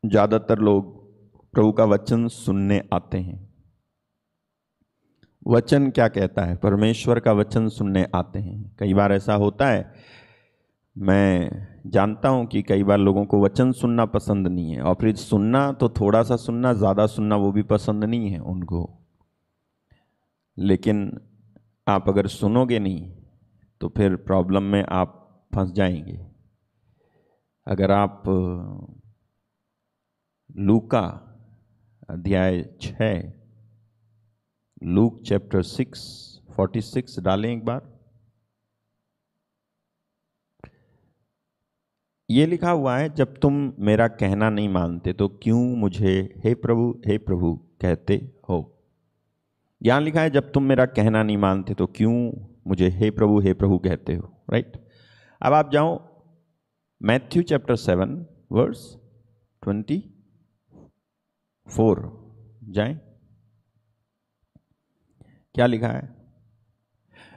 ज्यादातर लोग प्रभु का वचन सुनने आते हैं। वचन क्या कहता है? परमेश्वर का वचन सुनने आते हैं। कई बार ऐसा होता है, मैं जानता हूं कि कई बार लोगों को वचन सुनना पसंद नहीं है, और फिर सुनना तो थोड़ा सा सुनना, ज़्यादा सुनना वो भी पसंद नहीं है उनको। लेकिन आप अगर सुनोगे नहीं तो फिर प्रॉब्लम में आप फंस जाएंगे। अगर आप लूका अध्याय 6, लूक चैप्टर 6:46 डालें एक बार। ये लिखा हुआ है, जब तुम मेरा कहना नहीं मानते तो क्यों मुझे हे प्रभु कहते हो। यहां लिखा है, जब तुम मेरा कहना नहीं मानते तो क्यों मुझे हे प्रभु कहते हो। राइट। अब आप जाओ मैथ्यू चैप्टर 7 वर्स 24 जाएं। क्या लिखा है?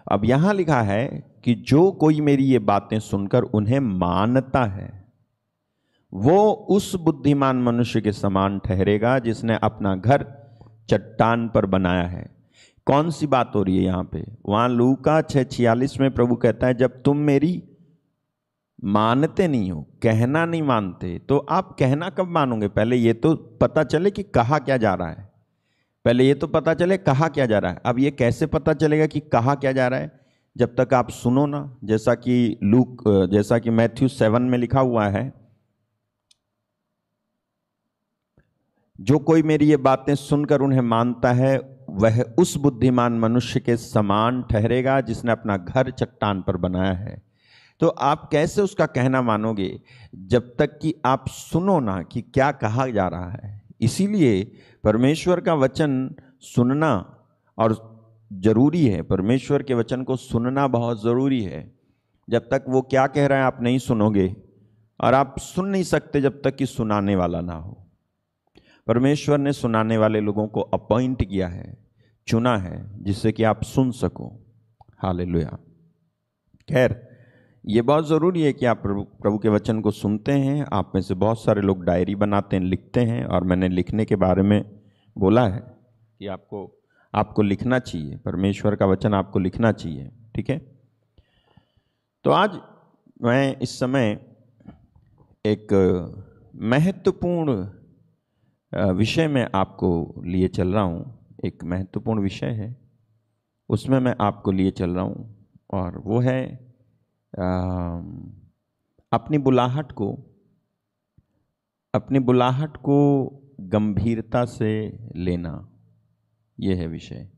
अब यहां लिखा है कि जो कोई मेरी ये बातें सुनकर उन्हें मानता है वो उस बुद्धिमान मनुष्य के समान ठहरेगा जिसने अपना घर चट्टान पर बनाया है। कौन सी बात हो रही है यहां पे? वहां लूका 6:46 में प्रभु कहता है, जब तुम मेरी मानते नहीं हो, कहना नहीं मानते, तो आप कहना कब मानोगे? पहले ये तो पता चले कि कहा क्या जा रहा है। पहले ये तो पता चले कहा क्या जा रहा है। अब ये कैसे पता चलेगा कि कहा क्या जा रहा है? जब तक आप सुनो ना। जैसा कि मैथ्यू 7 में लिखा हुआ है, जो कोई मेरी ये बातें सुनकर उन्हें मानता है वह उस बुद्धिमान मनुष्य के समान ठहरेगा जिसने अपना घर चट्टान पर बनाया है। तो आप कैसे उसका कहना मानोगे? जब तक कि आप सुनो ना कि क्या कहा जा रहा है। इसीलिए परमेश्वर का वचन सुनना और जरूरी है। परमेश्वर के वचन को सुनना बहुत जरूरी है। जब तक वो क्या कह रहा है आप नहीं सुनोगे, और आप सुन नहीं सकते जब तक कि सुनाने वाला ना हो। परमेश्वर ने सुनाने वाले लोगों को अपॉइंट किया है, चुना है, जिससे कि आप सुन सको। हालेलुया। खैर, ये बहुत ज़रूरी है कि आप प्रभु के वचन को सुनते हैं। आप में से बहुत सारे लोग डायरी बनाते हैं, लिखते हैं, और मैंने लिखने के बारे में बोला है कि आपको लिखना चाहिए। परमेश्वर का वचन आपको लिखना चाहिए। ठीक है। तो आज मैं इस समय एक महत्वपूर्ण विषय में आपको लिए चल रहा हूँ। एक महत्वपूर्ण विषय है, उसमें मैं आपको लिए चल रहा हूँ, और वो है अपनी बुलाहट को गंभीरता से लेना। यह है विषय।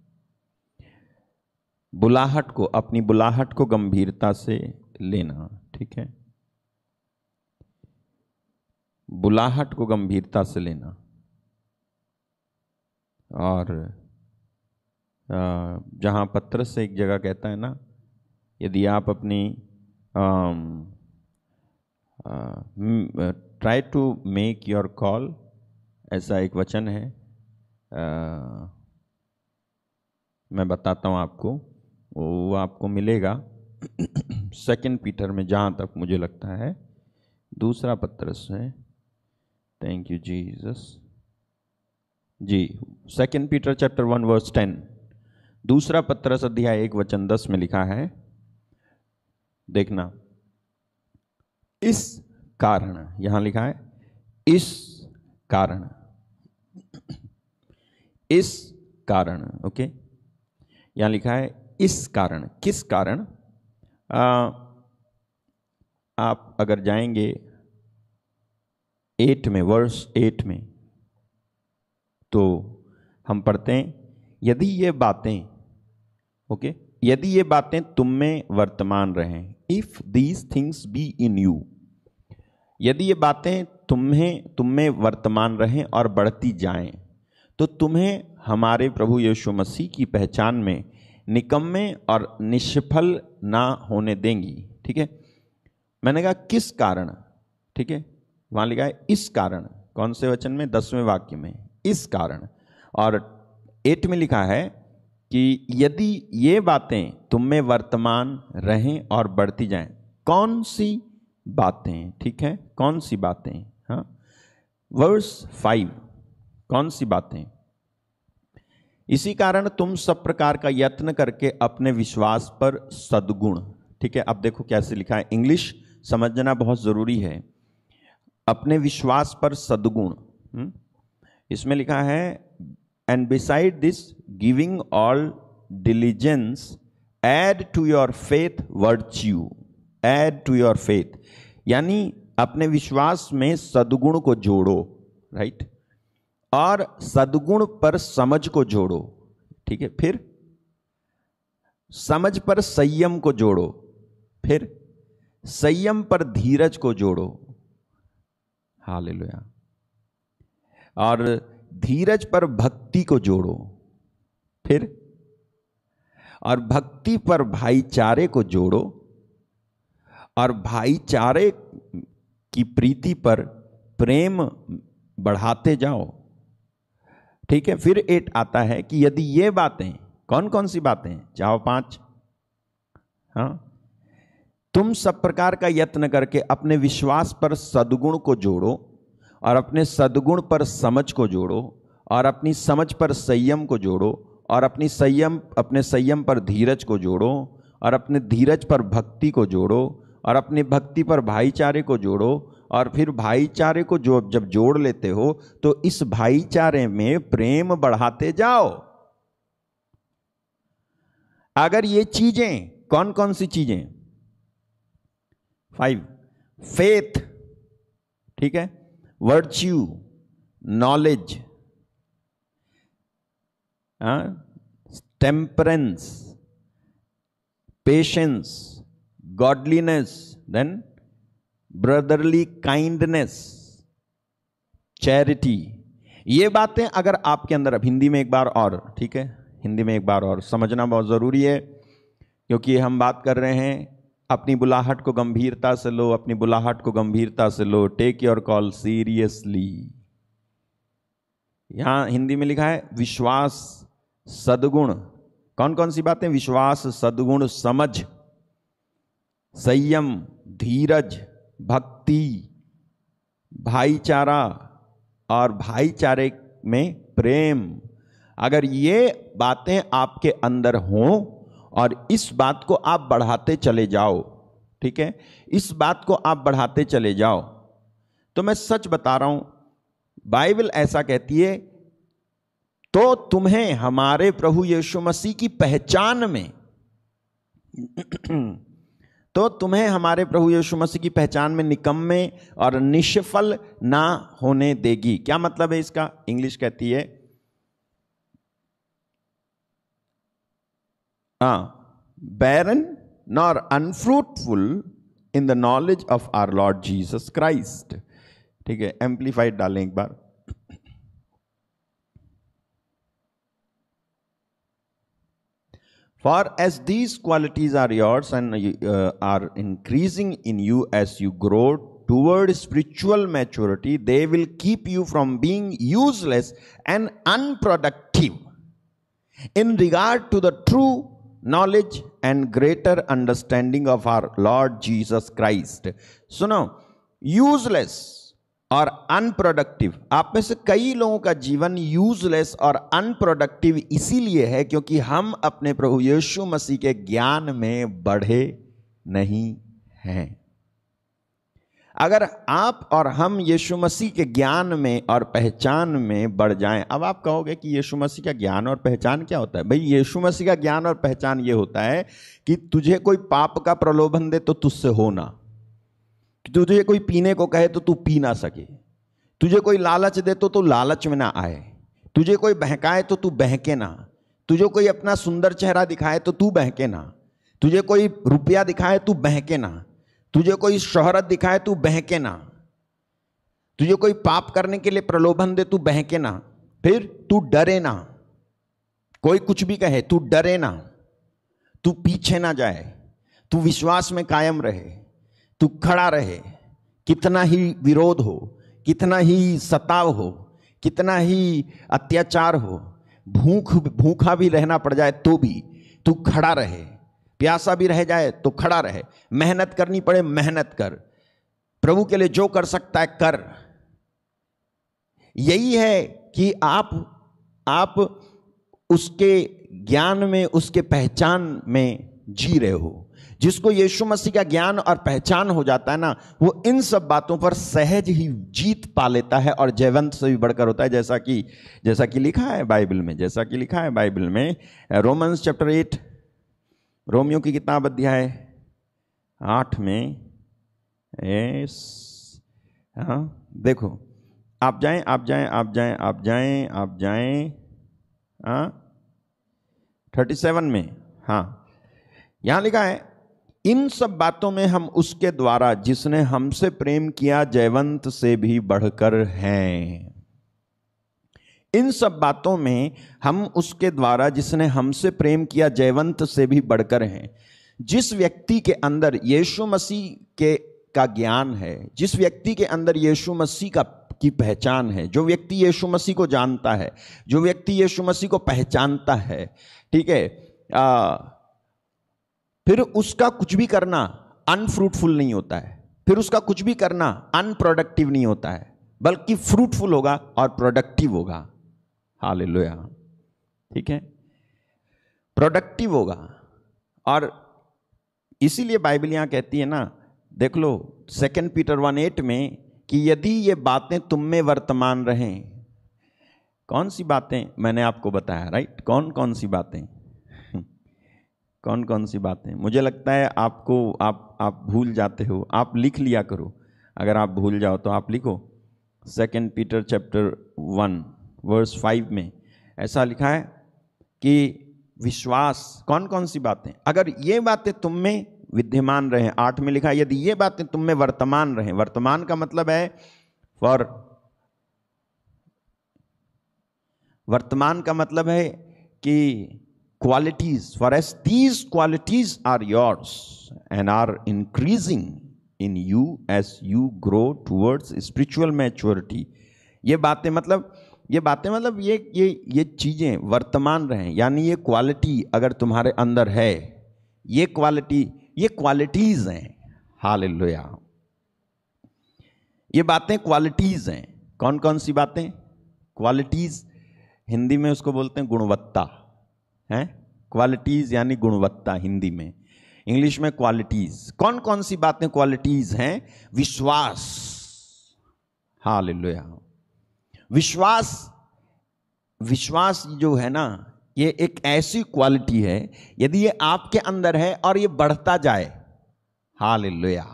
अपनी बुलाहट को गंभीरता से लेना। ठीक है। बुलाहट को गंभीरता से लेना। और जहाँ पत्रस से एक जगह कहता है ना, यदि आप अपनी try to make your call, ऐसा एक वचन है। मैं बताता हूँ आपको, वो आपको मिलेगा 2 पीटर में, जहाँ तक मुझे लगता है। दूसरा पत्रस है। Thank you Jesus ji. 2 Peter chapter 1 verse 10। दूसरा पत्रस अध्याय 1 वचन 10 में लिखा है, देखना। इस कारण, यहां लिखा है इस कारण। ओके। यहां लिखा है इस कारण। किस कारण? आप अगर जाएंगे 8 में, वर्स 8 में, तो हम पढ़ते हैं, यदि ये बातें तुम में वर्तमान रहें, if these things be in you, यदि ये बातें तुम में वर्तमान रहें और बढ़ती जाएं, तो तुम्हें हमारे प्रभु यीशु मसीह की पहचान में निकम्मे और निष्फल ना होने देंगी। ठीक है। मैंने कहा किस कारण? ठीक है। वहां लिखा है इस कारण। कौन से वचन में? 10वें वाक्य में, इस कारण। और 8 में लिखा है कि यदि ये बातें तुम में वर्तमान रहें और बढ़ती जाएं। कौन सी बातें? ठीक है, कौन सी बातें? हाँ, वर्स 5, कौन सी बातें? इसी कारण तुम सब प्रकार का यत्न करके अपने विश्वास पर सद्गुण, ठीक है, अब देखो कैसे लिखा है, इंग्लिश समझना बहुत जरूरी है। अपने विश्वास पर सद्गुण, इसमें लिखा है and beside this giving all diligence add to your faith virtue, add to your faith, यानी अपने विश्वास में सद्गुण को जोड़ो, राइट, और सद्गुण पर समझ को जोड़ो, ठीक है, फिर समझ पर संयम को जोड़ो, फिर संयम पर धीरज को जोड़ो, हालेलुया, और धीरज पर भक्ति को जोड़ो, फिर और भक्ति पर भाईचारे को जोड़ो, और भाईचारे की प्रीति पर प्रेम बढ़ाते जाओ, ठीक है। फिर 8 आता है कि यदि ये बातें, कौन कौन सी बातें, जाओ 5, हाँ, तुम सब प्रकार का यत्न करके अपने विश्वास पर सद्गुण को जोड़ो, और अपने सद्गुण पर समझ को जोड़ो, और अपनी समझ पर संयम को जोड़ो, और अपने संयम पर धीरज को जोड़ो, और अपने धीरज पर भक्ति को जोड़ो, और अपनी भक्ति पर भाईचारे को जोड़ो, और फिर भाईचारे को जब जोड़ लेते हो तो इस भाईचारे में प्रेम बढ़ाते जाओ। अगर ये चीजें, कौन कौन सी चीजें, 5, फेथ, ठीक है, virtue, knowledge, temperance, patience, godliness, then brotherly kindness, charity, ये बातें अगर आपके अंदर, अब हिंदी में एक बार और, ठीक है, हिंदी में एक बार और समझना बहुत जरूरी है, क्योंकि हम बात कर रहे हैं अपनी बुलाहट को गंभीरता से लो, अपनी बुलाहट को गंभीरता से लो, टेक योर कॉल सीरियसली। यहां हिंदी में लिखा है विश्वास, सद्गुण, कौन कौन सी बातें, विश्वास, सद्गुण, समझ, संयम, धीरज, भक्ति, भाईचारा, और भाईचारे में प्रेम। अगर ये बातें आपके अंदर हों और इस बात को आप बढ़ाते चले जाओ, ठीक है, इस बात को आप बढ़ाते चले जाओ, तो मैं सच बता रहा हूं, बाइबल ऐसा कहती है, तो तुम्हें हमारे प्रभु यीशु मसीह की पहचान में तो तुम्हें हमारे प्रभु यीशु मसीह की पहचान में निकम्मे और निष्फल ना होने देगी। क्या मतलब है इसका? इंग्लिश कहती है barren nor unfruitful in the knowledge of our Lord Jesus Christ। ठीक है, एम्पलीफाइड डालें एक बार। For as these qualities are yours and are increasing in you as you grow toward spiritual maturity, they will keep you from being useless and unproductive in regard to the true knowledge and greater understanding of our Lord Jesus Christ। सुनो, useless और unproductive, आप में से कई लोगों का जीवन useless और अनप्रोडक्टिव इसीलिए है क्योंकि हम अपने प्रभु यीशु मसीह के ज्ञान में बढ़े नहीं हैं। अगर आप और हम यीशु मसीह के ज्ञान में और पहचान में बढ़ जाएं। अब आप कहोगे कि यीशु मसीह का ज्ञान और पहचान क्या होता है? भाई, यीशु मसीह का ज्ञान और पहचान ये होता है कि तुझे कोई पाप का प्रलोभन दे तो तुझसे हो ना, तुझे कोई पीने को कहे तो तू पी ना सके, तुझे कोई लालच दे तो तू लालच में ना आए, तुझे कोई बहकाए तो तू बहके ना, तुझे कोई अपना सुंदर चेहरा दिखाए तो तू बहके ना, तुझे कोई रुपया दिखाए तू बहके ना, तुझे कोई शोहरत दिखाए तू बहके ना, तुझे कोई पाप करने के लिए प्रलोभन दे तू बहके ना, फिर तू डरे ना, कोई कुछ भी कहे तू डरे ना, तू पीछे ना जाए, तू विश्वास में कायम रहे, तू खड़ा रहे। कितना ही विरोध हो, कितना ही सताव हो, कितना ही अत्याचार हो, भूखा भी रहना पड़ जाए तो भी तू खड़ा रहे, प्यासा भी रह जाए तो खड़ा रहे, मेहनत करनी पड़े मेहनत कर, प्रभु के लिए जो कर सकता है कर। यही है कि आप उसके ज्ञान में, उसके पहचान में जी रहे हो। जिसको यीशु मसीह का ज्ञान और पहचान हो जाता है ना, वो इन सब बातों पर सहज ही जीत पा लेता है और जयवंत से भी बढ़कर होता है, जैसा कि लिखा है बाइबल में, जैसा कि लिखा है बाइबल में रोमन्स चैप्टर 8, रोमियो की किताब अध्याय 8 में। हाँ देखो, आप जाएं 37 में। हाँ, यहां लिखा है, इन सब बातों में हम उसके द्वारा जिसने हमसे प्रेम किया जयवंत से भी बढ़कर हैं। इन सब बातों में हम उसके द्वारा जिसने हमसे प्रेम किया जयवंत से भी बढ़कर हैं। जिस व्यक्ति के अंदर यीशु मसीह का ज्ञान है, जिस व्यक्ति के अंदर यीशु मसीह की पहचान है, जो व्यक्ति यीशु मसीह को जानता है, जो व्यक्ति यीशु मसीह को पहचानता है, ठीक है, फिर उसका कुछ भी करना अनफ्रूटफुल नहीं होता है, फिर उसका कुछ भी करना अनप्रोडक्टिव नहीं होता है, बल्कि फ्रूटफुल होगा और प्रोडक्टिव होगा। हालेलुया, ठीक है, प्रोडक्टिव होगा। और इसीलिए बाइबल यहां कहती है ना, देख लो 2 पीटर 1:8 में, कि यदि ये बातें तुम में वर्तमान रहें। कौन सी बातें मैंने आपको बताया, राइट? कौन कौन सी बातें, कौन कौन सी बातें? मुझे लगता है आपको आप भूल जाते हो। आप लिख लिया करो, अगर आप भूल जाओ तो आप लिखो। 2 पीटर चैप्टर 1 वर्स 5 में ऐसा लिखा है कि विश्वास, कौन कौन सी बातें, अगर ये बातें तुम में विद्यमान रहे। 8 में लिखा है, यदि ये बातें तुम में वर्तमान रहे। वर्तमान का मतलब है वर्तमान का मतलब है कि qualities, for as these qualities are yours and are increasing in you as you grow towards spiritual maturity. ये बातें मतलब ये चीजें वर्तमान रहे, यानी ये क्वालिटी अगर तुम्हारे अंदर है, ये क्वालिटीज हैं। हालेलुया, ये बातें क्वालिटीज हैं। कौन कौन सी बातें? क्वालिटीज, हिंदी में उसको बोलते हैं गुणवत्ता, है क्वालिटीज यानी गुणवत्ता हिंदी में, इंग्लिश में क्वालिटीज। कौन कौन सी बातें क्वालिटीज हैं? विश्वास। हालेलुया, विश्वास जो है ना, ये एक ऐसी क्वालिटी है, यदि ये आपके अंदर है और ये बढ़ता जाए, हालेलुया,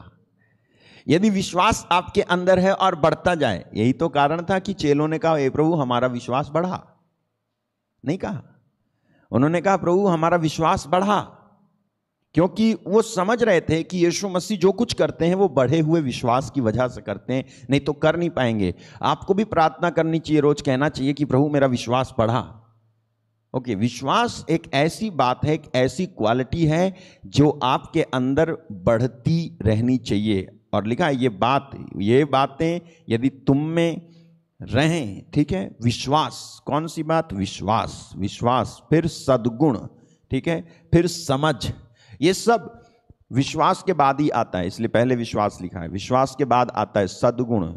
यदि विश्वास आपके अंदर है और बढ़ता जाए। यही तो कारण था कि चेलों ने कहा, हे प्रभु हमारा विश्वास बढ़ा। नहीं कहा, उन्होंने कहा प्रभु हमारा विश्वास बढ़ा, क्योंकि वो समझ रहे थे कि यीशु मसीह जो कुछ करते हैं वो बढ़े हुए विश्वास की वजह से करते हैं, नहीं तो कर नहीं पाएंगे। आपको भी प्रार्थना करनी चाहिए, रोज कहना चाहिए कि प्रभु मेरा विश्वास बढ़ा। ओके, विश्वास एक ऐसी बात है, एक ऐसी क्वालिटी है जो आपके अंदर बढ़ती रहनी चाहिए। और लिखा है ये बातें यदि तुम में रहें, ठीक है। विश्वास, कौन सी बात? विश्वास, फिर सद्गुण, ठीक है, फिर समझ। ये सब विश्वास के बाद ही आता है, इसलिए पहले विश्वास लिखा है, विश्वास के बाद आता है सद्गुण।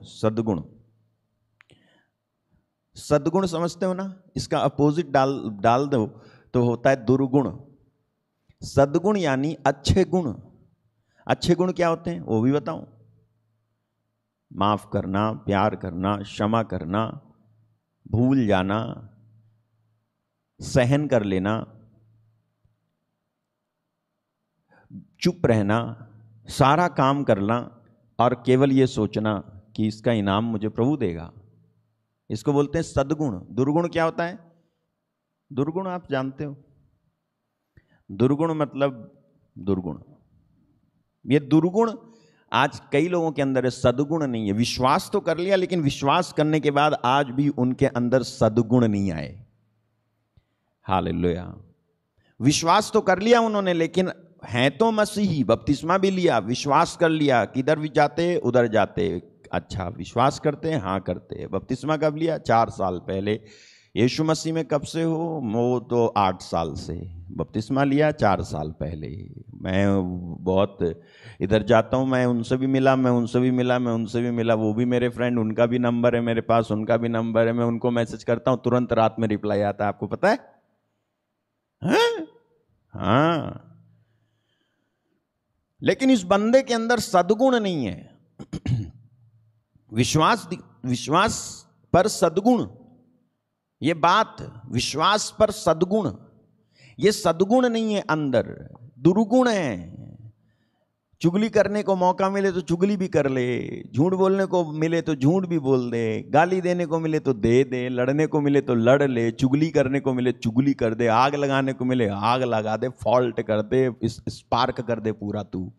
सद्गुण समझते हो ना, इसका अपोजिट डाल दो तो होता है दुर्गुण। सद्गुण यानी अच्छे गुण। अच्छे गुण क्या होते हैं वो भी बताऊं? माफ करना, प्यार करना, क्षमा करना, भूल जाना, सहन कर लेना, चुप रहना, सारा काम करना और केवल ये सोचना कि इसका इनाम मुझे प्रभु देगा, इसको बोलते हैं सद्गुण। दुर्गुण क्या होता है? दुर्गुण आप जानते हो, दुर्गुण मतलब दुर्गुण। ये दुर्गुण आज कई लोगों के अंदर है, सद्गुण नहीं है। विश्वास तो कर लिया, लेकिन विश्वास करने के बाद आज भी उनके अंदर सद्गुण नहीं आए। हालेलुया, विश्वास तो कर लिया उन्होंने, लेकिन हैं तो मसीही, बपतिस्मा भी लिया, विश्वास कर लिया, किधर भी जाते उधर जाते, अच्छा विश्वास करते हैं, हाँ करते हैं। बपतिस्मा कब लिया? 4 साल पहले। यीशु मसीह में कब से हो? वो तो 8 साल से। बपतिस्मा लिया 4 साल पहले। मैं बहुत इधर जाता हूँ, मैं उनसे भी मिला, मैं उनसे भी मिला, मैं उनसे भी मिला। वो भी मेरे फ्रेंड, उनका भी नंबर है मेरे पास, उनका भी नंबर है। मैं उनको मैसेज करता हूँ, तुरंत रात में रिप्लाई आता है। आपको पता है? हाँ, लेकिन इस बंदे के अंदर सद्गुण नहीं है। विश्वास पर सद्गुण, ये बात, विश्वास पर सद्गुण, ये सद्गुण नहीं है, अंदर दुर्गुण है। चुगली करने को मौका मिले तो चुगली भी कर ले, झूठ बोलने को मिले तो झूठ भी बोल दे, गाली देने को मिले तो दे दे, लड़ने को मिले तो लड़ ले, चुगली करने को मिले चुगली कर दे, आग लगाने को मिले आग लगा दे, फॉल्ट कर दे, स्पार्क कर दे पूरा। तू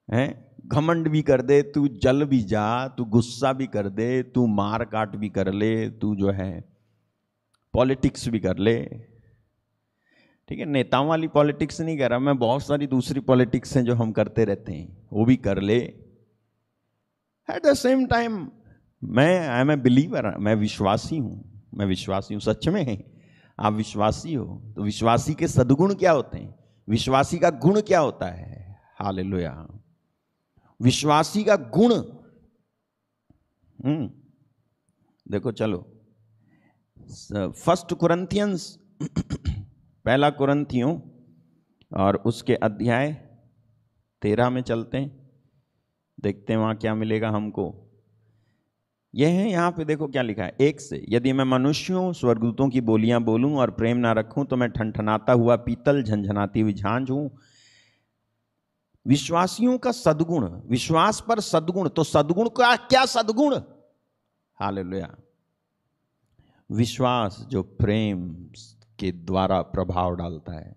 है, घमंड भी कर दे, तू जल भी जा, तू गुस्सा भी कर दे, तू मार काट भी कर ले, तू जो है पॉलिटिक्स भी कर ले। ठीक है, नेताओं वाली पॉलिटिक्स नहीं कर रहा मैं, बहुत सारी दूसरी पॉलिटिक्स हैं जो हम करते रहते हैं, वो भी कर ले। At the same time I am a believer, मैं विश्वासी हूं, मैं विश्वासी हूं। सच में आप विश्वासी हो तो विश्वासी के सद्गुण क्या होते हैं? विश्वासी का गुण क्या होता है? हालेलुया। विश्वासी का गुण, देखो चलो, 1 कुरिन्थियंस, पहला कुरिन्थियों और उसके अध्याय 13 में चलते हैं, देखते हैं वहां क्या मिलेगा हमको। यह है, यहां पे देखो क्या लिखा है, 1 से, यदि मैं मनुष्यों स्वर्गदूतों की बोलियां बोलूं और प्रेम ना रखूं तो मैं ठनठनाता हुआ पीतल, झंझनाती हुई झांझ हूं। विश्वासियों का सद्गुण, विश्वास पर सद्गुण, तो सद्गुण का क्या सद्गुण? हालेलुया। विश्वास जो प्रेम के द्वारा प्रभाव डालता है,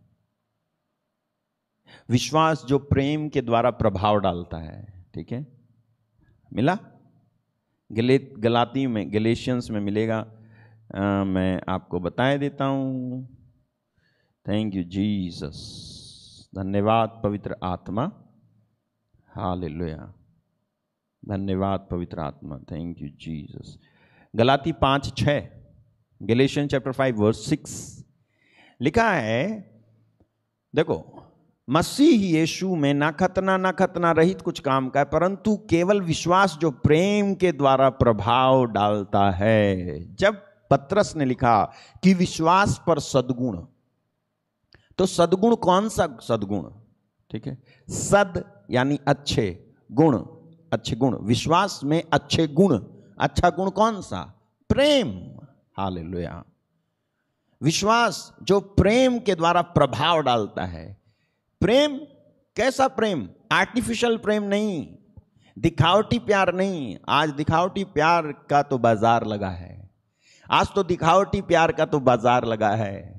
विश्वास जो प्रेम के द्वारा प्रभाव डालता है। ठीक है, मिला? गलाती में, गलेशियंस में मिलेगा। मैं आपको बता देता हूं। थैंक यू जीसस, धन्यवाद पवित्र आत्मा। हालेलुया, धन्यवाद पवित्र आत्मा, थैंक यू जीसस। गलाती 5:6, गलेशियन चैप्टर 5 वर्स 6 लिखा है, देखो, मसीह यीशु में ना खतना रहित कुछ काम का है, परंतु केवल विश्वास जो प्रेम के द्वारा प्रभाव डालता है। जब पतरस ने लिखा कि विश्वास पर सद्गुण, तो सद्गुण कौन सा सद्गुण? ठीक है, सद यानी अच्छे गुण, अच्छे गुण, विश्वास में अच्छे गुण, अच्छा गुण कौन सा? प्रेम। हालेलुया। विश्वास जो प्रेम के द्वारा प्रभाव डालता है। प्रेम कैसा प्रेम? आर्टिफिशियल प्रेम नहीं, दिखावटी प्यार नहीं। आज दिखावटी प्यार का तो बाजार लगा है, आज तो दिखावटी प्यार का तो बाजार लगा है।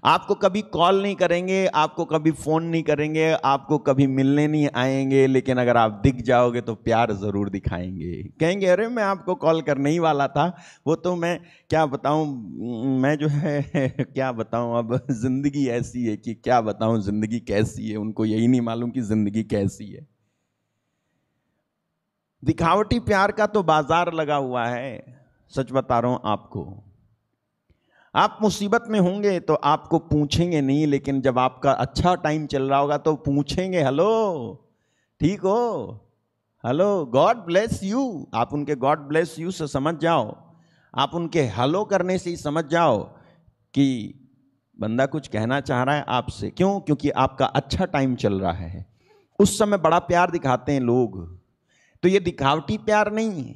आपको कभी कॉल नहीं करेंगे, आपको कभी फोन नहीं करेंगे, आपको कभी मिलने नहीं आएंगे, लेकिन अगर आप दिख जाओगे तो प्यार जरूर दिखाएंगे। कहेंगे अरे मैं आपको कॉल करने ही वाला था, वो तो मैं क्या बताऊं, मैं जो है क्या बताऊं, अब जिंदगी ऐसी है कि क्या बताऊं जिंदगी कैसी है, उनको यही नहीं मालूम कि जिंदगी कैसी है। दिखावटी प्यार का तो बाजार लगा हुआ है। सच बता रहा हूं आपको, आप मुसीबत में होंगे तो आपको पूछेंगे नहीं, लेकिन जब आपका अच्छा टाइम चल रहा होगा तो पूछेंगे, हेलो ठीक हो, हेलो गॉड ब्लेस यू। आप उनके गॉड ब्लेस यू से समझ जाओ, आप उनके हेलो करने से ही समझ जाओ कि बंदा कुछ कहना चाह रहा है आपसे। क्यों? क्योंकि आपका अच्छा टाइम चल रहा है। उस समय बड़ा प्यार दिखाते हैं लोग। तो ये दिखावटी प्यार नहीं है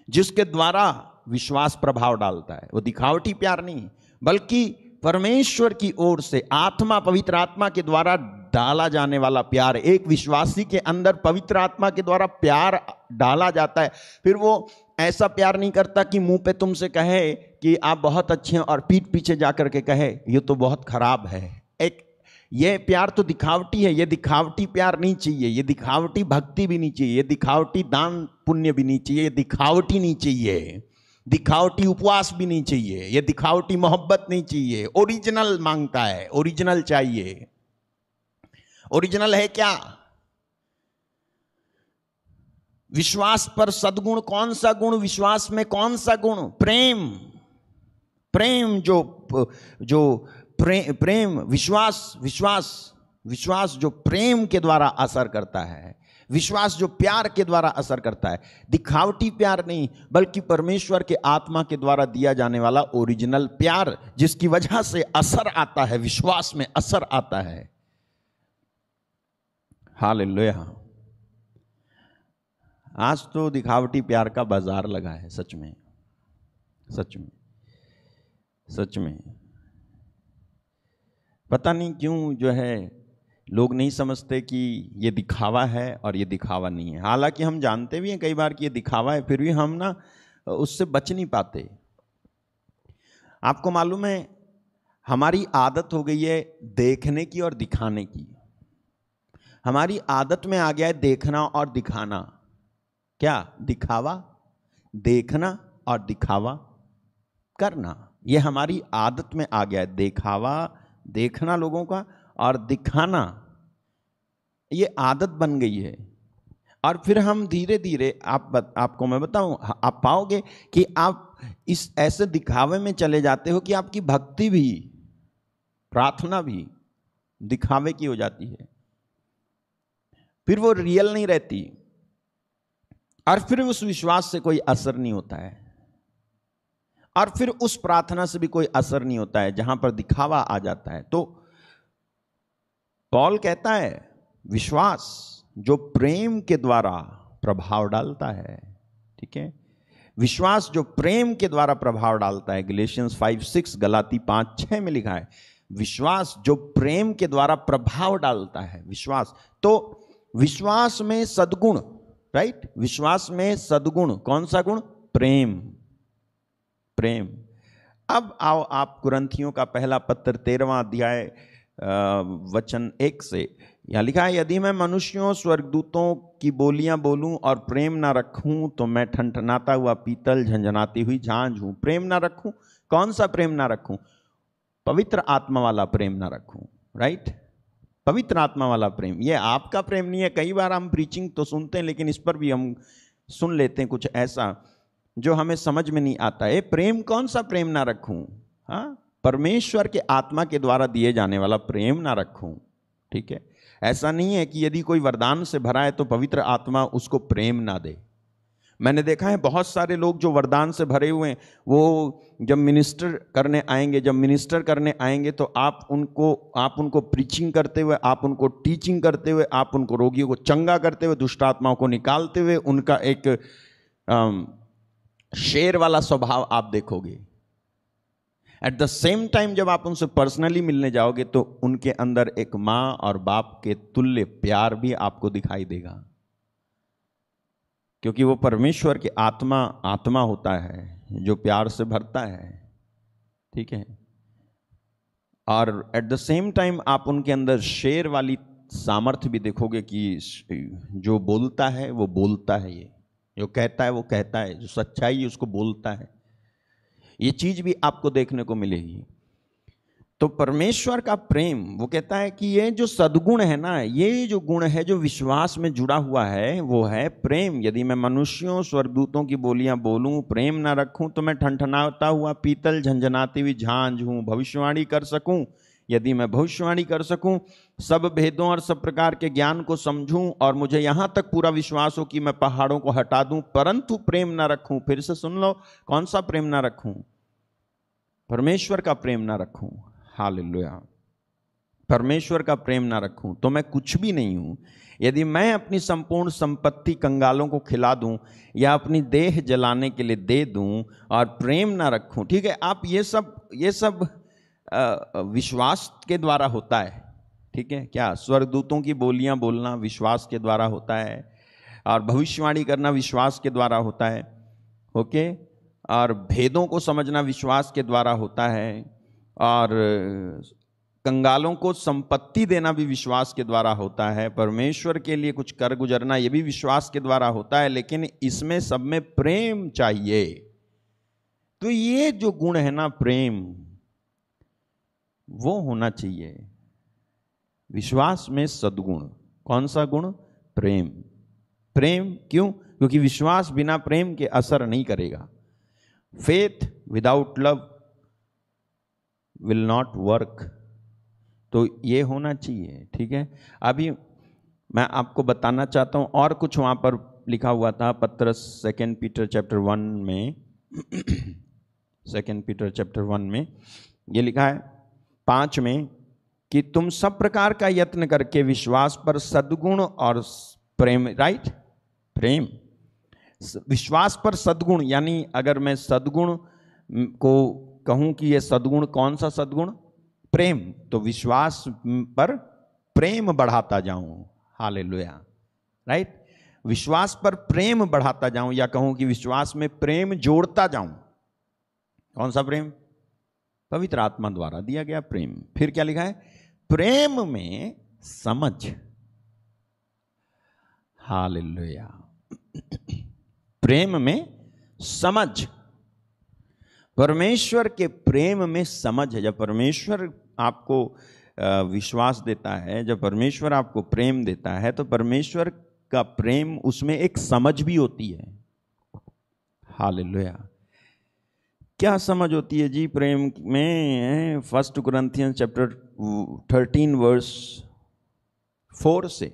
जिसके द्वारा विश्वास प्रभाव डालता है, वो दिखावटी प्यार नहीं, बल्कि परमेश्वर की ओर से आत्मा, पवित्र आत्मा के द्वारा डाला जाने वाला प्यार। एक विश्वासी के अंदर पवित्र आत्मा के द्वारा प्यार डाला जाता है। फिर वो ऐसा प्यार नहीं करता कि मुंह पे तुमसे कहे कि आप बहुत अच्छे हैं और पीठ पीछे जाकर के कहे ये तो बहुत खराब है। ये प्यार तो दिखावटी है, ये दिखावटी प्यार नहीं चाहिए, ये दिखावटी भक्ति भी नहीं चाहिए, ये दिखावटी दान पुण्य भी नहीं चाहिए, ये दिखावटी नहीं चाहिए, दिखावटी उपवास भी नहीं चाहिए, ये दिखावटी मोहब्बत नहीं चाहिए। ओरिजिनल मांगता है, ओरिजिनल चाहिए। ओरिजिनल है क्या? विश्वास पर सद्गुण कौन सा गुण? विश्वास में कौन सा गुण? प्रेम। प्रेम जो प्रेम विश्वास जो प्रेम के द्वारा असर करता है, विश्वास जो प्यार के द्वारा असर करता है, दिखावटी प्यार नहीं बल्कि परमेश्वर के आत्मा के द्वारा दिया जाने वाला ओरिजिनल प्यार, जिसकी वजह से असर आता है, विश्वास में असर आता है। हालेलुया। आज तो दिखावटी प्यार का बाजार लगा है, सच में सच में सच में। पता नहीं क्यों जो है लोग नहीं समझते कि ये दिखावा है और ये दिखावा नहीं है। हालांकि हम जानते भी हैं कई बार कि ये दिखावा है, फिर भी हम ना उससे बच नहीं पाते। आपको मालूम है हमारी आदत हो गई है देखने की और दिखाने की। हमारी आदत में आ गया है देखना और दिखाना। क्या? दिखावा, देखना और दिखावा करना, ये हमारी आदत में आ गया है। दिखावा, देखना लोगों का और दिखाना, ये आदत बन गई है। और फिर हम धीरे धीरे आपको मैं बताऊं, आप पाओगे कि आप इस ऐसे दिखावे में चले जाते हो कि आपकी भक्ति भी, प्रार्थना भी दिखावे की हो जाती है, फिर वो रियल नहीं रहती, और फिर उस विश्वास से कोई असर नहीं होता है, और फिर उस प्रार्थना से भी कोई असर नहीं होता है जहां पर दिखावा आ जाता है। तो पौल कहता है विश्वास जो प्रेम के द्वारा प्रभाव डालता है, ठीक है, विश्वास जो प्रेम के द्वारा प्रभाव डालता है। गलेशियंस 5:6, गलाती 5:6 में लिखा है विश्वास जो प्रेम के द्वारा प्रभाव डालता है। विश्वास, तो विश्वास में सद्गुण, राइट, विश्वास में सद्गुण, कौन सा गुण? प्रेम। प्रेम। अब आओ आप कुरिन्थियों का पहला पत्र 13वां अध्याय वचन 1 से, यहां लिखा है यदि मैं मनुष्यों स्वर्गदूतों की बोलियां बोलूं और प्रेम ना रखूं तो मैं ठनठनाता हुआ पीतल, झंझनाती हुई झांझ हूं। प्रेम ना रखूं, कौन सा प्रेम ना रखूं? पवित्र आत्मा वाला प्रेम ना रखूं, राइट, पवित्र आत्मा वाला प्रेम। ये आपका प्रेम नहीं है। कई बार हम प्रीचिंग तो सुनते हैं लेकिन इस पर भी हम सुन लेते हैं कुछ ऐसा जो हमें समझ में नहीं आता है। प्रेम कौन सा प्रेम ना रखूं? हाँ, परमेश्वर के आत्मा के द्वारा दिए जाने वाला प्रेम ना रखूं, ठीक है। ऐसा नहीं है कि यदि कोई वरदान से भरा है तो पवित्र आत्मा उसको प्रेम ना दे। मैंने देखा है बहुत सारे लोग जो वरदान से भरे हुए हैं, वो जब मिनिस्टर करने आएंगे तो आप उनको प्रीचिंग करते हुए, आप उनको टीचिंग करते हुए, आप उनको रोगियों को चंगा करते हुए, दुष्ट आत्माओं को निकालते हुए, उनका एक शेर वाला स्वभाव आप देखोगे। एट द सेम टाइम जब आप उनसे पर्सनली मिलने जाओगे तो उनके अंदर एक मां और बाप के तुल्य प्यार भी आपको दिखाई देगा, क्योंकि वो परमेश्वर की आत्मा होता है जो प्यार से भरता है, ठीक है। और एट द सेम टाइम आप उनके अंदर शेर वाली सामर्थ्य भी देखोगे कि जो बोलता है वो बोलता है, ये जो कहता है वो कहता है, जो सच्चाई है उसको बोलता है। ये चीज भी आपको देखने को मिलेगी। तो परमेश्वर का प्रेम, वो कहता है कि ये जो सद्गुण है ना, ये जो गुण है जो विश्वास में जुड़ा हुआ है वो है प्रेम। यदि मैं मनुष्यों स्वर्गदूतों की बोलियां बोलूं, प्रेम ना रखूं तो मैं ठनठनाता हुआ पीतल, झंझनाती हुई झांझ हूं। भविष्यवाणी कर सकूं, यदि मैं भविष्यवाणी कर सकूं, सब भेदों और सब प्रकार के ज्ञान को समझूं, और मुझे यहां तक पूरा विश्वास हो कि मैं पहाड़ों को हटा दूं, परंतु प्रेम ना रखूं, फिर से सुन लो, कौन सा प्रेम ना रखूं? परमेश्वर का प्रेम ना रखूं। हालेलुया। परमेश्वर का प्रेम ना रखूं तो मैं कुछ भी नहीं हूं। यदि मैं अपनी संपूर्ण संपत्ति कंगालों को खिला दूं या अपनी देह जलाने के लिए दे दूं और प्रेम ना रखूं, ठीक है, आप ये सब विश्वास के द्वारा होता है, ठीक है। क्या? स्वर्गदूतों की बोलियां बोलना विश्वास के द्वारा होता है, और भविष्यवाणी करना विश्वास के द्वारा होता है, ओके, और भेदों को समझना विश्वास के द्वारा होता है, और कंगालों को संपत्ति देना भी विश्वास के द्वारा होता है, परमेश्वर के लिए कुछ कर गुजरना ये भी विश्वास के द्वारा होता है। लेकिन इसमें सब में प्रेम चाहिए। तो ये जो गुण है ना, प्रेम, वो होना चाहिए। विश्वास में सद्गुण, कौन सा गुण? प्रेम। प्रेम क्यों? क्योंकि विश्वास बिना प्रेम के असर नहीं करेगा। Faith without love will not work. तो ये होना चाहिए, ठीक है। अभी मैं आपको बताना चाहता हूं और कुछ वहां पर लिखा हुआ था पत्रस 2 पीटर चैप्टर 1 में 2 पीटर चैप्टर 1 में ये लिखा है 5 में कि तुम सब प्रकार का यत्न करके विश्वास पर सद्गुण और प्रेम, राइट, प्रेम, विश्वास पर सद्गुण, यानी अगर मैं सद्गुण को कहूं कि ये सद्गुण कौन सा सद्गुण, प्रेम, तो विश्वास पर प्रेम बढ़ाता जाऊं, हालेलुया, राइट, विश्वास पर प्रेम बढ़ाता जाऊं, या कहूं कि विश्वास में प्रेम जोड़ता जाऊं। कौन सा प्रेम? पवित्र आत्मा द्वारा दिया गया प्रेम। फिर क्या लिखा है? प्रेम में समझ, हालेलुया, प्रेम में समझ, परमेश्वर के प्रेम में समझ है। जब परमेश्वर आपको विश्वास देता है, जब परमेश्वर आपको प्रेम देता है, तो परमेश्वर का प्रेम, उसमें एक समझ भी होती है, हालेलुया। क्या समझ होती है जी प्रेम में? 1 कुरिन्थियंस चैप्टर 13 वर्स 4 से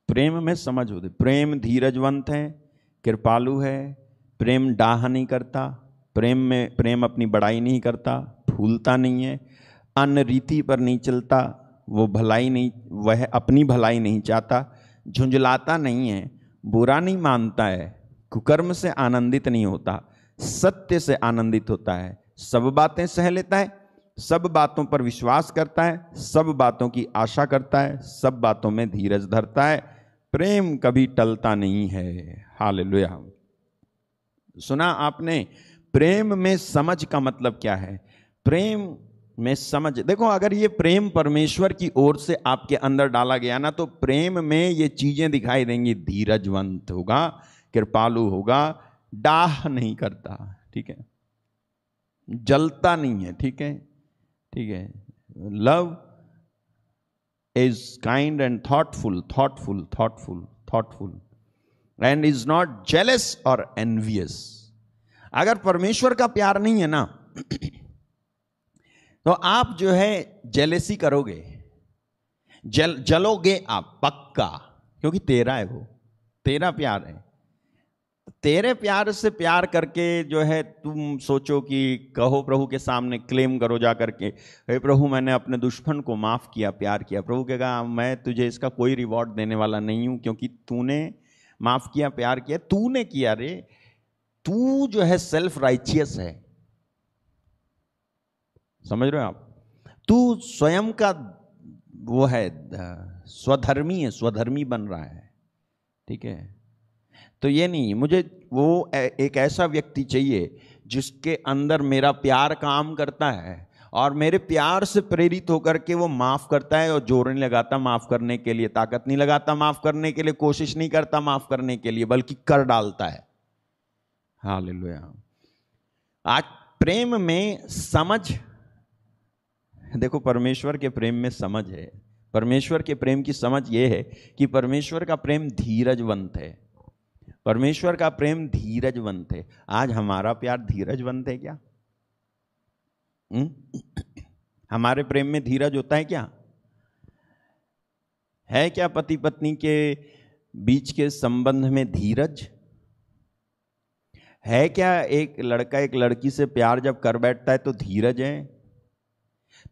प्रेम में समझ होती। प्रेम धीरजवंत है, कृपालु है, प्रेम डाह नहीं करता, प्रेम अपनी बड़ाई नहीं करता, फूलता नहीं है, अन्य रीति पर नहीं चलता, वह अपनी भलाई नहीं चाहता, झुंझलाता नहीं है, बुरा नहीं मानता है, कुकर्म से आनंदित नहीं होता, सत्य से आनंदित होता है, सब बातें सह लेता है, सब बातों पर विश्वास करता है, सब बातों की आशा करता है, सब बातों में धीरज धरता है, प्रेम कभी टलता नहीं है, हालेलुया। सुना आपने? प्रेम में समझ का मतलब क्या है? प्रेम में समझ, देखो, अगर ये प्रेम परमेश्वर की ओर से आपके अंदर डाला गया ना, तो प्रेम में ये चीजें दिखाई देंगी। धीरजवंत होगा, कृपालु होगा, डाह नहीं करता, ठीक है, जलता नहीं है, ठीक है, ठीक है, love is kind and thoughtful and is not jealous और एनवियस। अगर परमेश्वर का प्यार नहीं है ना, तो आप जो है जेलेसी करोगे, जलोगे आप पक्का, क्योंकि तेरा है, वो तेरा प्यार है। तेरे प्यार से प्यार करके जो है तुम सोचो कि कहो प्रभु के सामने, क्लेम करो जा करके, हे प्रभु मैंने अपने दुश्मन को माफ किया, प्यार किया। प्रभु कहेगा मैं तुझे इसका कोई रिवॉर्ड देने वाला नहीं हूं, क्योंकि तूने माफ किया, प्यार किया, तूने किया रे, तू जो है सेल्फ राइचियस है, समझ रहे हो आप? तू स्वयं का वो है, स्वधर्मी है, स्वधर्मी बन रहा है, ठीक है। तो ये नहीं, मुझे वो एक ऐसा व्यक्ति चाहिए जिसके अंदर मेरा प्यार काम करता है और मेरे प्यार से प्रेरित होकर के वो माफ करता है, और जोर नहीं लगाता माफ करने के लिए, ताकत नहीं लगाता माफ करने के लिए, कोशिश नहीं करता माफ करने के लिए, बल्कि कर डालता है, हालेलुया। आज प्रेम में समझ, देखो परमेश्वर के प्रेम में समझ है। परमेश्वर के प्रेम की समझ ये है कि परमेश्वर का प्रेम धीरजवंत है, परमेश्वर का प्रेम धीरजवंत है। आज हमारा प्यार धीरजवंत है क्या? हमारे प्रेम में धीरज होता है क्या? है क्या पति पत्नी के बीच के संबंध में धीरज है क्या? एक लड़का एक लड़की से प्यार जब कर बैठता है तो धीरज है?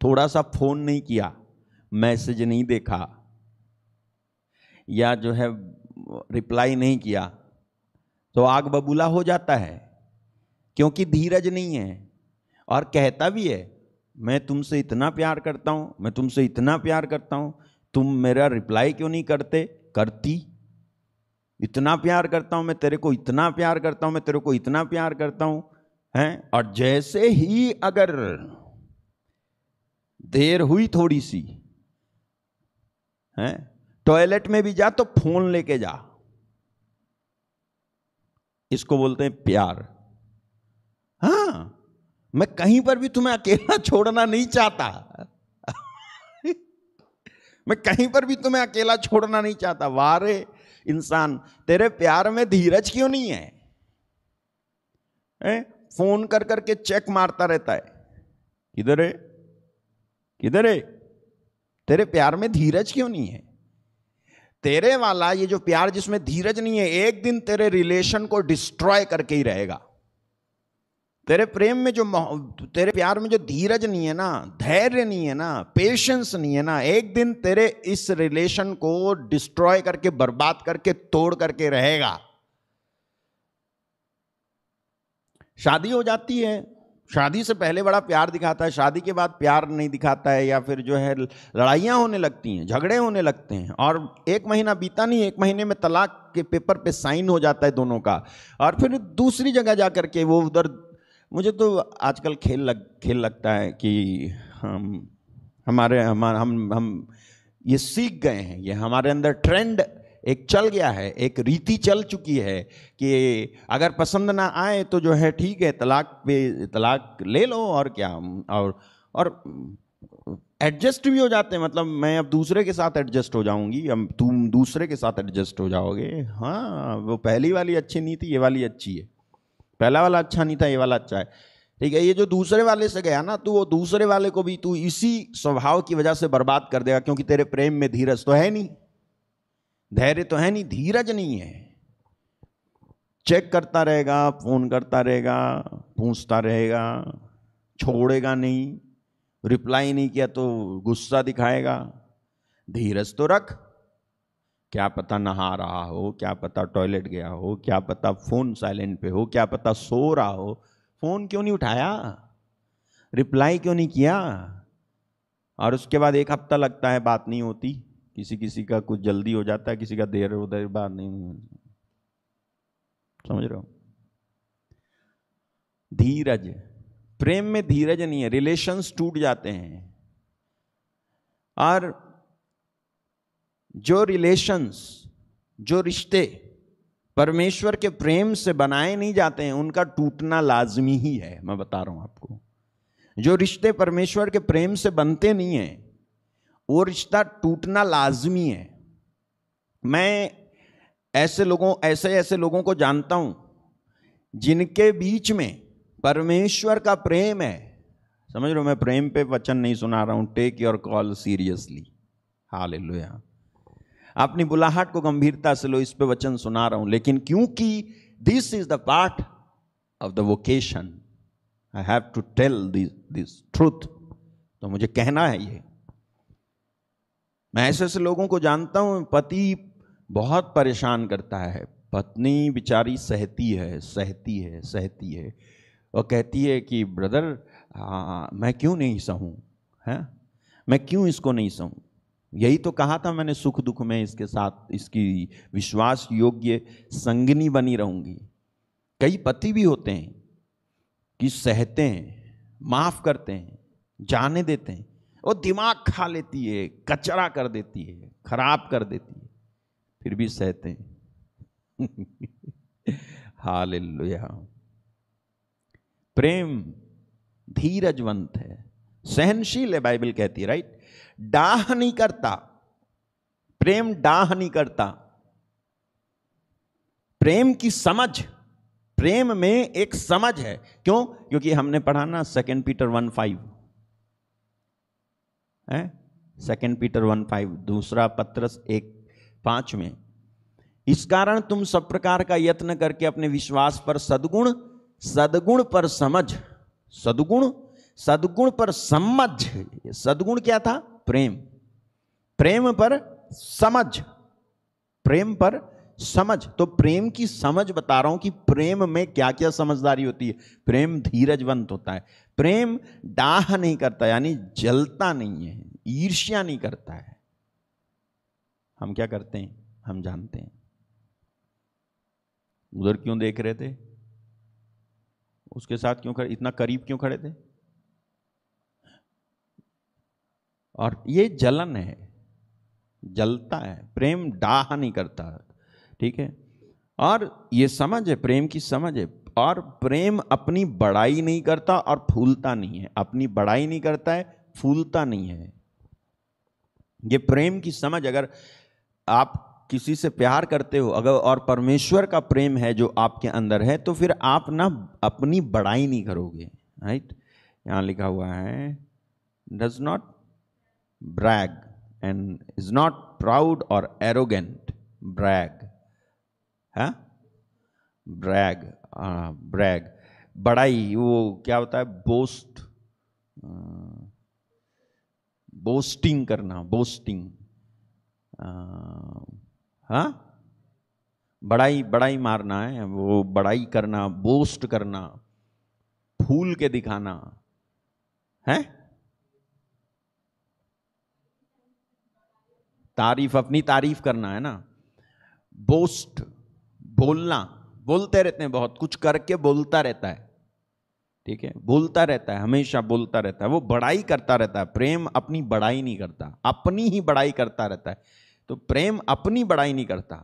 थोड़ा सा फोन नहीं किया, मैसेज नहीं देखा, या जो है रिप्लाई नहीं किया, तो आग बबूला हो जाता है, क्योंकि धीरज नहीं है। और कहता भी है मैं तुमसे इतना प्यार करता हूं, मैं तुमसे इतना प्यार करता हूं, तुम मेरा रिप्लाई क्यों नहीं करते? करती, इतना प्यार करता हूं मैं तेरे को, इतना प्यार करता हूं मैं तेरे को, इतना प्यार करता हूं, हैं? और जैसे ही अगर देर हुई थोड़ी सी, हैं, टॉयलेट में भी जा तो फोन लेके जा, इसको बोलते हैं प्यार। हाँ, मैं कहीं पर भी तुम्हें अकेला छोड़ना नहीं चाहता मैं कहीं पर भी तुम्हें अकेला छोड़ना नहीं चाहता। वारे इंसान, तेरे प्यार में धीरज क्यों नहीं है? फोन कर करके चेक मारता रहता है, किधर है, किधर है? तेरे प्यार में धीरज क्यों नहीं है? तेरे वाला ये जो प्यार जिसमें धीरज नहीं है, एक दिन तेरे रिलेशन को डिस्ट्रॉय करके ही रहेगा। तेरे प्रेम में जो, तेरे प्यार में जो धीरज नहीं है ना, धैर्य नहीं है ना, पेशेंस नहीं है ना, एक दिन तेरे इस रिलेशन को डिस्ट्रॉय करके, बर्बाद करके, तोड़ करके रहेगा। शादी हो जाती है, शादी से पहले बड़ा प्यार दिखाता है, शादी के बाद प्यार नहीं दिखाता है, या फिर जो है लड़ाइयाँ होने लगती हैं, झगड़े होने लगते हैं, और एक महीना बीता नहीं, एक महीने में तलाक के पेपर पे साइन हो जाता है दोनों का, और फिर दूसरी जगह जा करके वो उधर। मुझे तो आजकल खेल लगता है कि हम ये सीख गए हैं, ये हमारे अंदर ट्रेंड एक चल गया है, एक रीति चल चुकी है कि अगर पसंद ना आए तो जो है ठीक है, तलाक ले लो, और क्या, और एडजस्ट भी हो जाते हैं। मतलब मैं अब दूसरे के साथ एडजस्ट हो जाऊंगी, अब तुम दूसरे के साथ एडजस्ट हो जाओगे। हाँ, वो पहली वाली अच्छी नहीं थी, ये वाली अच्छी है। पहला वाला अच्छा नहीं था, ये वाला अच्छा है, ठीक है। ये जो दूसरे वाले से गया ना, तो वो दूसरे वाले को भी तू इसी स्वभाव की वजह से बर्बाद कर देगा, क्योंकि तेरे प्रेम में धीरज तो है नहीं, धैर्य तो है नहीं, धीरज नहीं है। चेक करता रहेगा, फोन करता रहेगा, पूछता रहेगा, छोड़ेगा नहीं, रिप्लाई नहीं किया तो गुस्सा दिखाएगा। धीरज तो रख। क्या पता नहा रहा हो, क्या पता टॉयलेट गया हो, क्या पता फोन साइलेंट पे हो, क्या पता सो रहा हो, फोन क्यों नहीं उठाया, रिप्लाई क्यों नहीं किया, और उसके बाद एक हफ्ता लगता है, बात नहीं होती। किसी का कुछ जल्दी हो जाता है, किसी का देर उधर बात नहीं, समझ रहे हो? धीरज, प्रेम में धीरज नहीं है, रिलेशंस टूट जाते हैं। और जो रिलेशंस, जो रिश्ते परमेश्वर के प्रेम से बनाए नहीं जाते हैं, उनका टूटना लाजमी ही है। मैं बता रहा हूं आपको, जो रिश्ते परमेश्वर के प्रेम से बनते नहीं हैं, वो रिश्ता टूटना लाजमी है। मैं ऐसे लोगों को जानता हूं जिनके बीच में परमेश्वर का प्रेम है। समझ रहे हो? मैं प्रेम पे वचन नहीं सुना रहा हूं, take your call seriously, hallelujah. अपनी बुलाहट को गंभीरता से लो, इस पे वचन सुना रहा हूं, लेकिन क्योंकि this is the part of the vocation, I have to tell this truth, तो मुझे कहना है ये। मैं ऐसे लोगों को जानता हूं, पति बहुत परेशान करता है, पत्नी बेचारी सहती है और कहती है कि ब्रदर मैं क्यों नहीं सहूं, है, मैं क्यों इसको नहीं सहूं। यही तो कहा था मैंने, सुख दुख में इसके साथ, इसकी विश्वास योग्य संगिनी बनी रहूंगी। कई पति भी होते हैं कि सहते हैं, माफ करते हैं, जाने देते हैं, वो दिमाग खा लेती है, कचरा कर देती है, खराब कर देती है, फिर भी सहते हैं। हालेलुया। प्रेम धीरजवंत है, सहनशील है, बाइबल कहती है, राइट। डाह नहीं करता, प्रेम डाह नहीं करता। प्रेम की समझ, प्रेम में एक समझ है। क्यों? क्योंकि हमने पढ़ा ना 2 पीटर 1:5 है, 2 पीटर 1:5, दूसरा पत्रस 1:5 में, इस कारण तुम सब प्रकार का यत्न करके अपने विश्वास पर सद्गुण पर समझ, सद्गुण पर समझ, सद्गुण क्या था? प्रेम, प्रेम पर समझ, प्रेम पर समझ। तो प्रेम की समझ बता रहा हूं कि प्रेम में क्या क्या समझदारी होती है। प्रेम धीरजवंत होता है, प्रेम डाह नहीं करता, यानी जलता नहीं है, ईर्ष्या नहीं करता है। हम क्या करते हैं, हम जानते हैं। उधर क्यों देख रहे थे, उसके साथ क्यों खड़े, इतना करीब क्यों खड़े थे? और ये जलन है, जलता है, प्रेम डाह नहीं करता, ठीक है। और ये समझ है, प्रेम की समझ है। और प्रेम अपनी बड़ाई नहीं करता और फूलता नहीं है, अपनी बड़ाई नहीं करता है, फूलता नहीं है। ये प्रेम की समझ, अगर आप किसी से प्यार करते हो अगर, और परमेश्वर का प्रेम है जो आपके अंदर है, तो फिर आप ना अपनी बड़ाई नहीं करोगे, राइट। यहां लिखा हुआ है does not brag and is not proud or arrogant. Brag, हाँ, brag, brag, बड़ाई, वो क्या होता है, बोस्ट, बोस्टिंग करना, बोस्टिंग, हाँ, बड़ाई, बड़ाई मारना है, वो बड़ाई करना, बोस्ट करना, फूल के दिखाना है, तारीफ, अपनी तारीफ करना है ना, बोस्ट, बोलना, बोलते रहते हैं, बहुत कुछ करके बोलता रहता है, ठीक है, बोलता रहता है, हमेशा बोलता रहता है, वो बड़ाई करता रहता है। प्रेम अपनी बड़ाई नहीं करता, अपनी ही बड़ाई करता रहता है। तो प्रेम अपनी बड़ाई नहीं करता,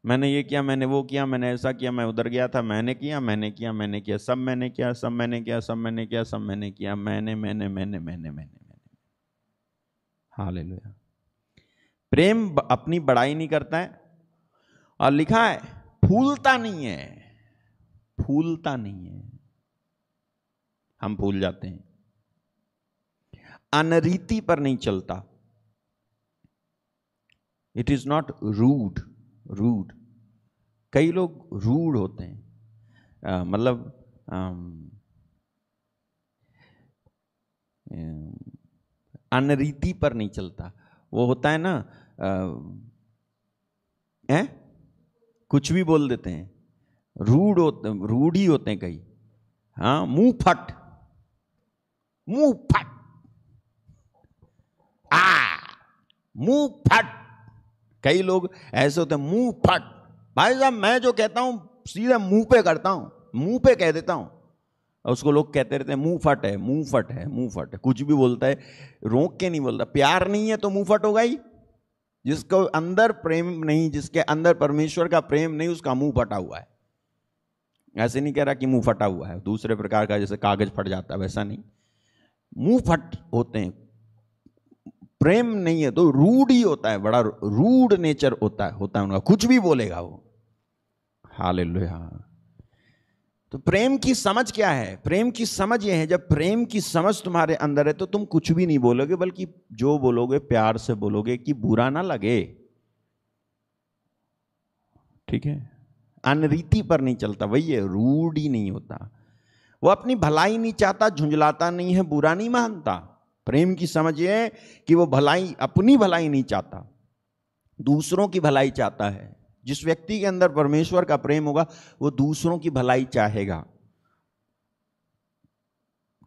मैंने ये किया, मैंने वो किया, मैंने ऐसा किया, मैं उधर गया था, मैंने किया, मैंने किया, मैंने किया, सब मैंने किया, सब मैंने किया, सब मैंने किया, सब मैंने किया, मैंने। हालेलुया। प्रेम अपनी बड़ाई नहीं करता है, और लिखा है फूलता नहीं है, फूलता नहीं है। हम भूल जाते हैं। अनरीति पर नहीं चलता, it is not rude, rude, कई लोग रूड होते हैं, मतलब अनरीति पर नहीं चलता, वो होता है ना, कुछ भी बोल देते हैं, रूड होते, रूड ही होते हैं कई, हाँ, मुंह फट, मुंह फट, मुंह फट, कई लोग ऐसे होते हैं, मुंह फट। भाई साहब मैं जो कहता हूं सीधे मुंह पे करता हूं, मुंह पे कह देता हूं, और उसको लोग कहते रहते हैं मुंह फट है, मुंह फट है, मुंह फट है, कुछ भी बोलता है, रोक के नहीं बोलता। प्यार नहीं है तो मुंह फट होगा ही, जिसको अंदर प्रेम नहीं, जिसके अंदर परमेश्वर का प्रेम नहीं, उसका मुंह फटा हुआ है। ऐसे नहीं कह रहा कि मुंह फटा हुआ है दूसरे प्रकार का, जैसे कागज फट जाता है, वैसा नहीं, मुंह फट होते हैं। प्रेम नहीं है तो रूड ही होता है, बड़ा रूड नेचर होता है उनका, कुछ भी बोलेगा वो। हालेलुया। तो प्रेम की समझ क्या है? प्रेम की समझ ये है, जब प्रेम की समझ तुम्हारे अंदर है तो तुम कुछ भी नहीं बोलोगे, बल्कि जो बोलोगे प्यार से बोलोगे कि बुरा ना लगे, ठीक है। अनरीति पर नहीं चलता, वही है, रूड ही नहीं होता, वो अपनी भलाई नहीं चाहता, झुंझलाता नहीं है, बुरा नहीं मानता। प्रेम की समझ ये है कि वो भलाई, अपनी भलाई नहीं चाहता, दूसरों की भलाई चाहता है। जिस व्यक्ति के अंदर परमेश्वर का प्रेम होगा वो दूसरों की भलाई चाहेगा,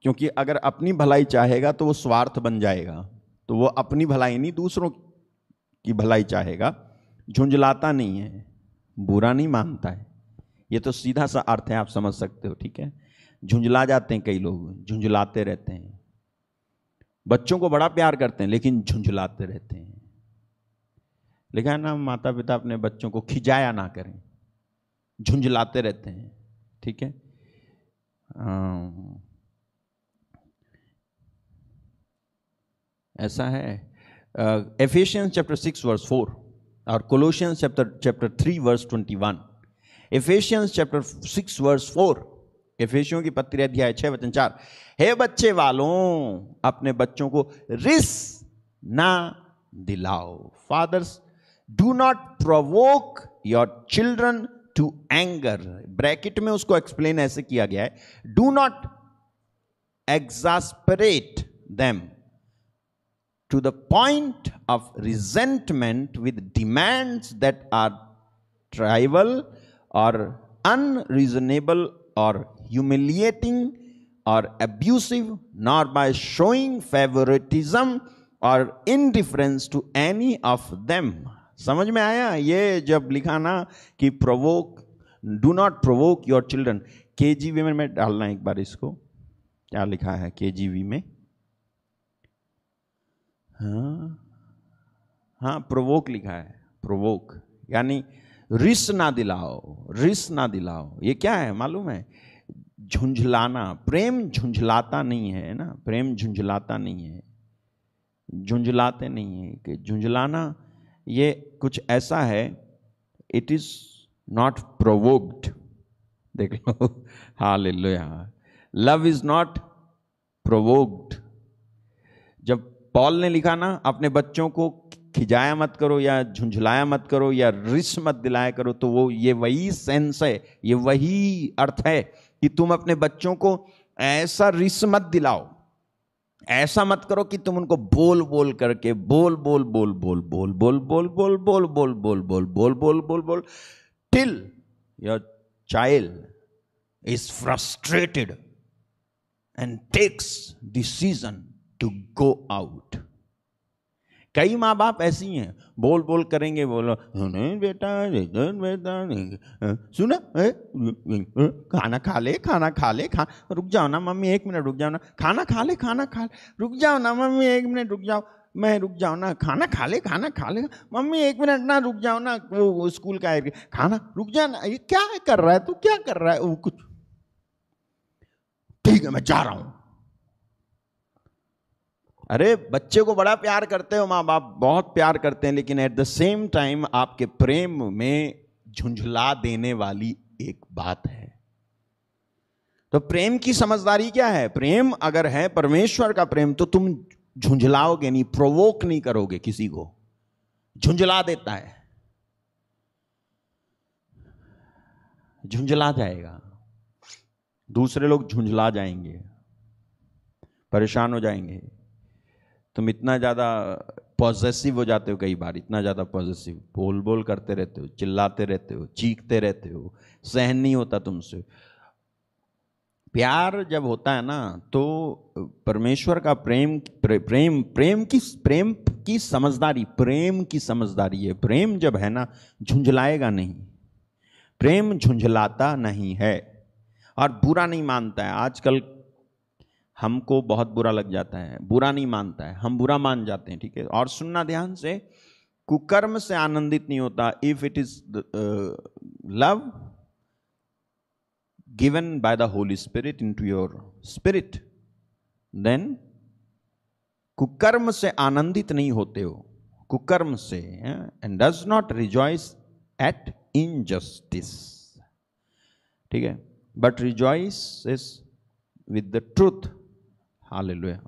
क्योंकि अगर अपनी भलाई चाहेगा तो वो स्वार्थ बन जाएगा, तो वो अपनी भलाई नहीं दूसरों की भलाई चाहेगा। झुंझलाता नहीं है, बुरा नहीं मानता है, ये तो सीधा सा अर्थ है, आप समझ सकते हो, ठीक है। झुंझला जाते हैं कई लोग, झुंझलाते रहते हैं, बच्चों को बड़ा प्यार करते हैं लेकिन झुंझलाते रहते हैं। लिखा है ना, माता पिता अपने बच्चों को खिजाया ना करें, झुंझलाते रहते हैं, ठीक है। ऐसा है। एफिशियंस चैप्टर 6 वर्स 4 और Colossians chapter 3 verse 21। Ephesians chapter 6 verse 4, एफेसियों की पत्री अध्याय 6 वचन 4, हे बच्चे वालों अपने बच्चों को रिस ना दिलाओ। Fathers do not provoke your children to anger. Bracket में उसको एक्सप्लेन ऐसे किया गया है, do not exasperate them to the point of resentment with demands that are trivial or unreasonable or humiliating or abusive, nor by showing favoritism or indifference to any of them. समझ में आया? ये जब लिखा ना कि provoke, do not provoke your children, KJV में मैं डालना एक बार इसको, क्या लिखा है केजीवी में, हाँ प्रोवोक लिखा है, प्रोवोक यानी रिस ना दिलाओ, रिस ना दिलाओ। ये क्या है मालूम है? झुंझलाना। प्रेम झुंझलाता नहीं है ना, प्रेम झुंझलाता नहीं है, झुंझलाते नहीं है। कि झुंझलाना ये कुछ ऐसा है, इट इज नॉट प्रोवोक्ड। देख लो, hallelujah. Love is not provoked. जब पॉल ने लिखा ना अपने बच्चों को खिजाया मत करो या झुंझलाया मत करो या रिस मत दिलाया करो, तो वो ये वही सेंस है, ये वही अर्थ है कि तुम अपने बच्चों को ऐसा रिस मत दिलाओ, ऐसा मत करो कि तुम उनको बोल बोल करके बोल बोल बोल बोल बोल बोल बोल बोल बोल बोल बोल बोल बोल बोल बोल बोल till your child is frustrated and takes decision to go out. कई माँ बाप ऐसी हैं, बोल बोल करेंगे, बोलो नहीं बेटा बेटा सुना खाना खा ले, खाना खा ले, रुक जाओ ना मम्मी 1 मिनट रुक जाओ ना, खाना खा ले, खाना खा ले, रुक जाओ ना मम्मी 1 मिनट रुक जाओ, मैं रुक जाओ ना, खाना खा ले, खाना खा ले मम्मी 1 मिनट ना रुक जाओ ना, वो स्कूल का है खाना रुक जा ना, ये क्या कर रहा है तू, क्या कर रहा है, वो कुछ ठीक है मैं जा रहा हूं। अरे बच्चे को बड़ा प्यार करते हो माँ बाप, बहुत प्यार करते हैं, लेकिन एट द सेम टाइम आपके प्रेम में झुंझला देने वाली एक बात है। तो प्रेम की समझदारी क्या है? प्रेम अगर है परमेश्वर का प्रेम तो तुम झुंझलाओगे नहीं, प्रोवोक नहीं करोगे किसी को। झुंझला देता है, झुंझला जाएगा, दूसरे लोग झुंझला जाएंगे, परेशान हो जाएंगे। तुम इतना ज़्यादा पॉजेसिव हो जाते हो, कई बार इतना ज़्यादा पॉजेसिव, बोल बोल करते रहते हो, चिल्लाते रहते हो, चीखते रहते हो, सहन नहीं होता तुमसे। प्यार जब होता है ना तो परमेश्वर का प्रेम प्रेम की समझदारी, प्रेम की समझदारी है। प्रेम जब है ना झुंझलाएगा नहीं, प्रेम झुंझलाता नहीं है और बुरा नहीं मानता है। आजकल हमको बहुत बुरा लग जाता है, बुरा नहीं मानता है, हम बुरा मान जाते हैं, ठीक है। और सुनना ध्यान से, कुकर्म से आनंदित नहीं होता। If it is love given by the Holy Spirit into your spirit, then कुकर्म से आनंदित नहीं होते हो, कुकर्म से, and does not rejoice at injustice, ठीक है, but rejoices with the truth, hallelujah,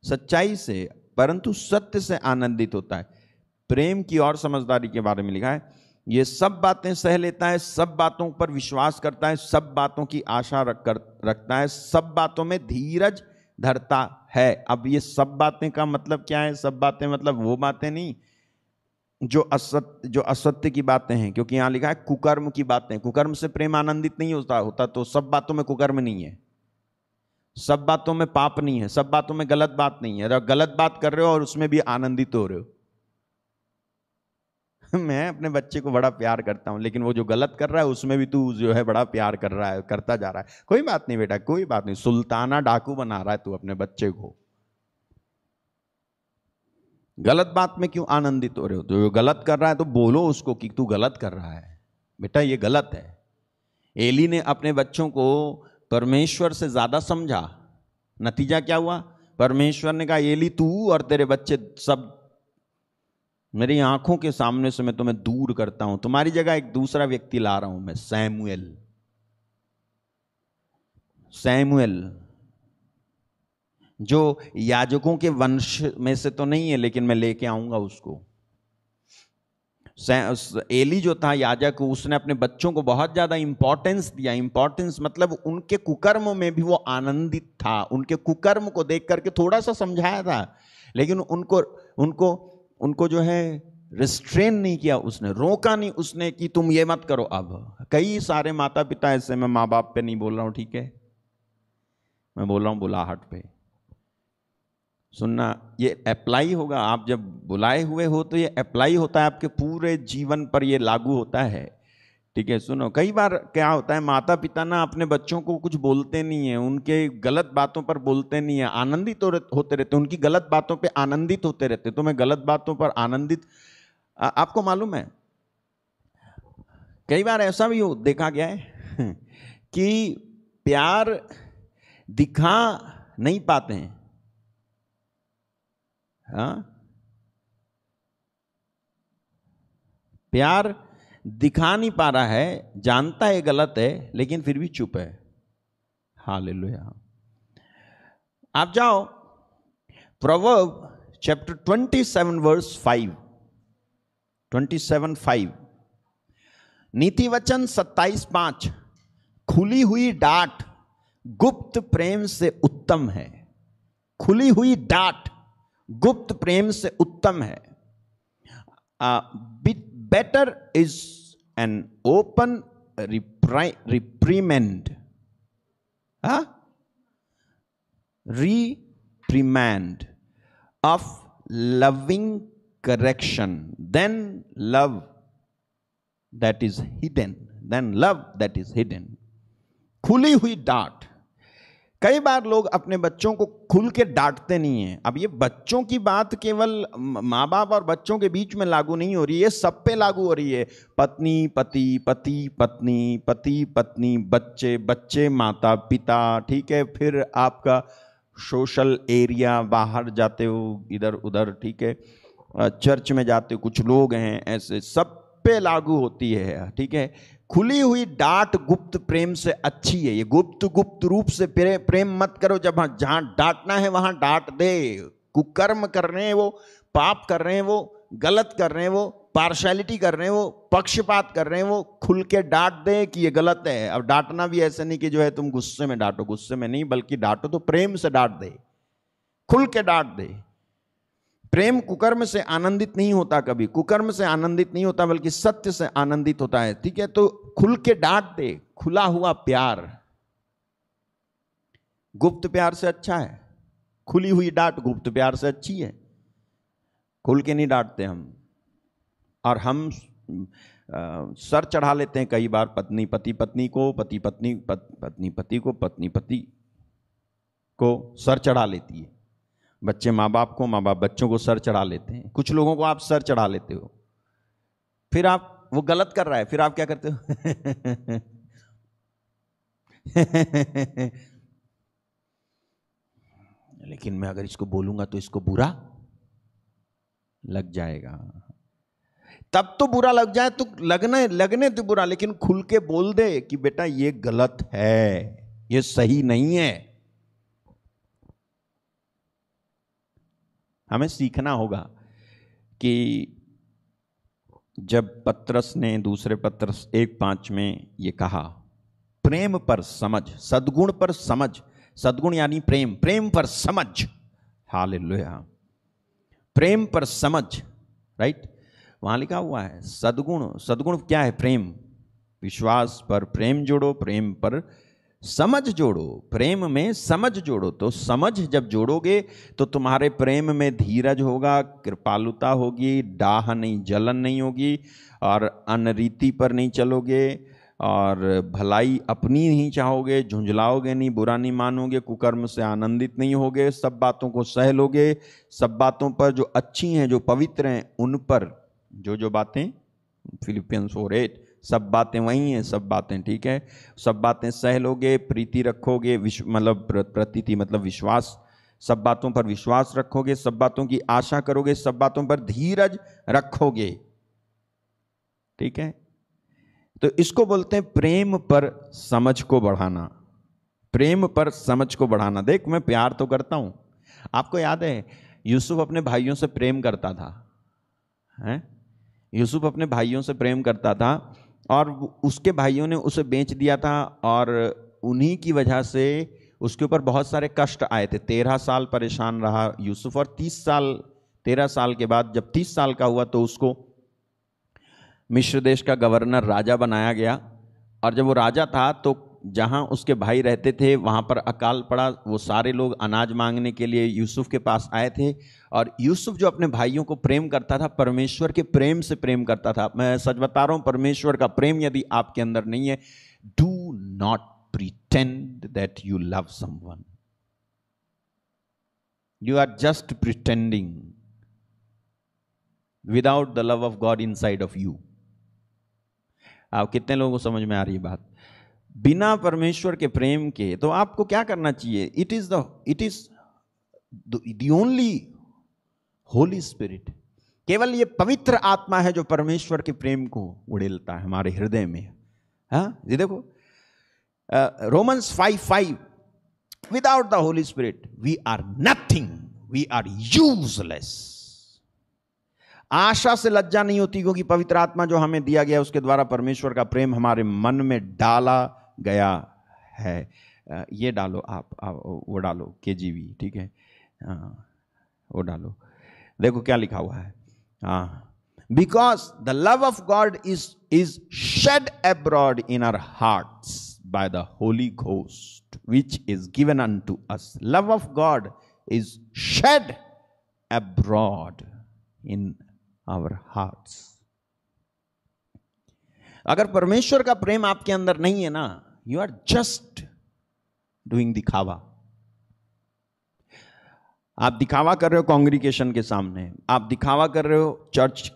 सच्चाई से, परंतु सत्य से आनंदित होता है। प्रेम की और समझदारी के बारे में लिखा है, ये सब बातें सह लेता है, सब बातों पर विश्वास करता है, सब बातों की आशा रखता है, सब बातों में धीरज धरता है। अब ये सब बातें का मतलब क्या है? सब बातें मतलब वो बातें नहीं जो असत्य की बातें हैं, क्योंकि यहां लिखा है कुकर्म की बातें। कुकर्म से प्रेम आनंदित नहीं होता तो सब बातों में कुकर्म नहीं है, सब बातों में पाप नहीं है, सब बातों में गलत बात नहीं है। अगर गलत बात कर रहे हो और उसमें भी आनंदित हो रहे हो। मैं अपने बच्चे को बड़ा प्यार करता हूं, लेकिन वो जो गलत कर रहा है उसमें भी तू जो है बड़ा प्यार कर रहा है, करता जा रहा है। कोई बात नहीं बेटा, कोई बात नहीं, सुल्ताना डाकू बना रहा है तू अपने बच्चे को। गलत बात में क्यों आनंदित हो रहे हो? तो जो गलत कर रहा है तो बोलो उसको कि तू गलत कर रहा है, बेटा ये गलत है। एली ने अपने बच्चों को परमेश्वर से ज्यादा समझा, नतीजा क्या हुआ? परमेश्वर ने कहा एली तू और तेरे बच्चे सब मेरी आंखों के सामने से मैं तुम्हें दूर करता हूं, तुम्हारी जगह एक दूसरा व्यक्ति ला रहा हूं मैं, सैमुएल, जो याजकों के वंश में से तो नहीं है, लेकिन मैं लेके आऊंगा उसको। एली जो था याजक, उसने अपने बच्चों को बहुत ज्यादा इंपॉर्टेंस दिया। इंपॉर्टेंस मतलब उनके कुकर्म में भी वो आनंदित था, उनके कुकर्म को देख करके थोड़ा सा समझाया था, लेकिन उनको जो है रिस्ट्रेन नहीं किया, उसने रोका नहीं उसने कि तुम ये मत करो। अब कई सारे माता पिता ऐसे, मैं माँ बाप पे नहीं बोल रहा हूं, ठीक है, मैं बोल रहा हूं बुलाहट पे। सुनना, ये अप्लाई होगा, आप जब बुलाए हुए हो तो ये अप्लाई होता है आपके पूरे जीवन पर, ये लागू होता है, ठीक है। सुनो, कई बार क्या होता है, माता पिता ना अपने बच्चों को कुछ बोलते नहीं है, उनके गलत बातों पर बोलते नहीं है, आनंदित होते रहते, उनकी गलत बातों पे आनंदित होते रहते। तो मैं गलत बातों पर आनंदित, आपको मालूम है कई बार ऐसा भी देखा गया है कि प्यार दिखा नहीं पाते हैं, हाँ, प्यार दिखा नहीं पा रहा है, जानता है गलत है, लेकिन फिर भी चुप है। हालेलुया। आप जाओ प्रोवर्ब चैप्टर 27 वर्स 5, 27:5, नीति वचन 27:5, खुली हुई डांट गुप्त प्रेम से उत्तम है। खुली हुई डांट गुप्त प्रेम से उत्तम है। Better is an open reprimand, reprimand of loving correction than love that is hidden। खुली हुई डांट। कई बार लोग अपने बच्चों को खुल के डांटते नहीं हैं। अब ये बच्चों की बात केवल माँ बाप और बच्चों के बीच में लागू नहीं हो रही है, सब पे लागू हो रही है। पत्नी पति, पति पत्नी, पति पत्नी, बच्चे बच्चे, माता पिता, ठीक है। फिर आपका सोशल एरिया, बाहर जाते हो इधर उधर, ठीक है, चर्च में जाते हो, कुछ लोग हैं ऐसे, सब पे लागू होती है, ठीक है। खुली हुई डांट गुप्त प्रेम से अच्छी है। ये गुप्त रूप से प्रेम मत करो। जब जहां डांटना है वहां डांट दे। कुकर्म कर रहे हैं वो, पाप कर रहे हैं वो, गलत कर रहे हैं वो, पार्शलिटी कर रहे हैं वो, पक्षपात कर रहे हैं वो, खुल के डांट दे कि ये गलत है। अब डांटना भी ऐसे नहीं कि जो है तुम गुस्से में डांटो, गुस्से में नहीं, बल्कि डांटो तो प्रेम से डांट दे, खुल के डांट दे। प्रेम कुकर्म से आनंदित नहीं होता, कभी कुकर्म से आनंदित नहीं होता, बल्कि सत्य से आनंदित होता है, ठीक है। तो खुल के डांट दे। खुला हुआ प्यार गुप्त प्यार से अच्छा है। खुली हुई डांट गुप्त प्यार से अच्छी है। खुल के नहीं डांटते हम, और हम सर चढ़ा लेते हैं कई बार। पत्नी पति पत्नी को, पति पत्नी पत्नी पति को, पत्नी पति को सर चढ़ा लेती है। बच्चे माँ बाप को, माँ बाप बच्चों को सर चढ़ा लेते हैं। कुछ लोगों को आप सर चढ़ा लेते हो, फिर आप, वो गलत कर रहा है, फिर आप क्या करते हो? लेकिन मैं अगर इसको बोलूंगा तो इसको बुरा लग जाएगा। तब तो बुरा लग जाए तो लगने तो बुरा, लेकिन खुल के बोल दे कि बेटा ये गलत है, ये सही नहीं है। हमें सीखना होगा कि जब पत्रस ने दूसरे पत्रस 1:5 में ये कहा, प्रेम पर समझ, सद्गुण पर समझ, सद्गुण यानी प्रेम, प्रेम पर समझ, हालेलुया, प्रेम पर समझ, राइट। वहां लिखा हुआ है सद्गुण। सद्गुण क्या है? प्रेम। विश्वास पर प्रेम जोड़ो, प्रेम पर समझ जोड़ो, प्रेम में समझ जोड़ो। तो समझ जब जोड़ोगे तो तुम्हारे प्रेम में धीरज होगा, कृपालुता होगी, डाह नहीं, जलन नहीं होगी, और अनरीति पर नहीं चलोगे, और भलाई अपनी नहीं चाहोगे, झुंझलाओगे नहीं, बुरा नहीं मानोगे, कुकर्म से आनंदित नहीं होगे, सब बातों को सह लोगे। सब बातों पर जो अच्छी हैं, जो पवित्र हैं, उन पर जो बातें, फिलिपियंस 4:8, सब बातें वही हैं, सब बातें ठीक है, सब बातें सह लोगे, प्रीति रखोगे, मतलब प्रतीति मतलब विश्वास, सब बातों पर विश्वास रखोगे, सब बातों की आशा करोगे, सब बातों पर धीरज रखोगे, ठीक है। तो इसको बोलते हैं प्रेम पर समझ को बढ़ाना। प्रेम पर समझ को बढ़ाना। देख, मैं प्यार तो करता हूं। आपको याद है यूसुफ अपने भाइयों से प्रेम करता था, हैं? यूसुफ अपने भाइयों से प्रेम करता था, और उसके भाइयों ने उसे बेच दिया था, और उन्हीं की वजह से उसके ऊपर बहुत सारे कष्ट आए थे। 13 साल परेशान रहा यूसुफ, और 13 साल के बाद जब 30 साल का हुआ तो उसको मिस्र देश का गवर्नर राजा बनाया गया। और जब वो राजा था तो जहाँ उसके भाई रहते थे वहाँ पर अकाल पड़ा। वो सारे लोग अनाज मांगने के लिए यूसुफ के पास आए थे, और यूसुफ जो अपने भाइयों को प्रेम करता था, परमेश्वर के प्रेम से प्रेम करता था। मैं सच बता रहा हूँ, परमेश्वर का प्रेम यदि आपके अंदर नहीं है, do not pretend that you love someone. You are just pretending without the love of God inside of you. आप कितने लोगों को समझ में आ रही है बात? बिना परमेश्वर के प्रेम के तो आपको क्या करना चाहिए? It is the only Holi spirit. केवल ये पवित्र आत्मा है जो परमेश्वर के प्रेम को उड़ेलता है हमारे हृदय में। हाँ, ये देखो Romans 5:5, Without the Holy Spirit, we are nothing. We are useless. आशा से लज्जा नहीं होती, क्योंकि पवित्र आत्मा जो हमें दिया गया उसके द्वारा परमेश्वर का प्रेम हमारे मन में डाला गया है। ये डालो आप वो डालो KJV, ठीक है, वो डालो, देखो क्या लिखा हुआ है। Because the love of God is shed abroad in our hearts by the Holy Ghost which is given unto us. Love of God is shed abroad in our hearts. अगर परमेश्वर का प्रेम आपके अंदर नहीं है ना, you are just doing दिखावा। आप दिखावा कर रहे हो कांग्रीगेशन के सामने, आप दिखावा कर रहे हो चर्च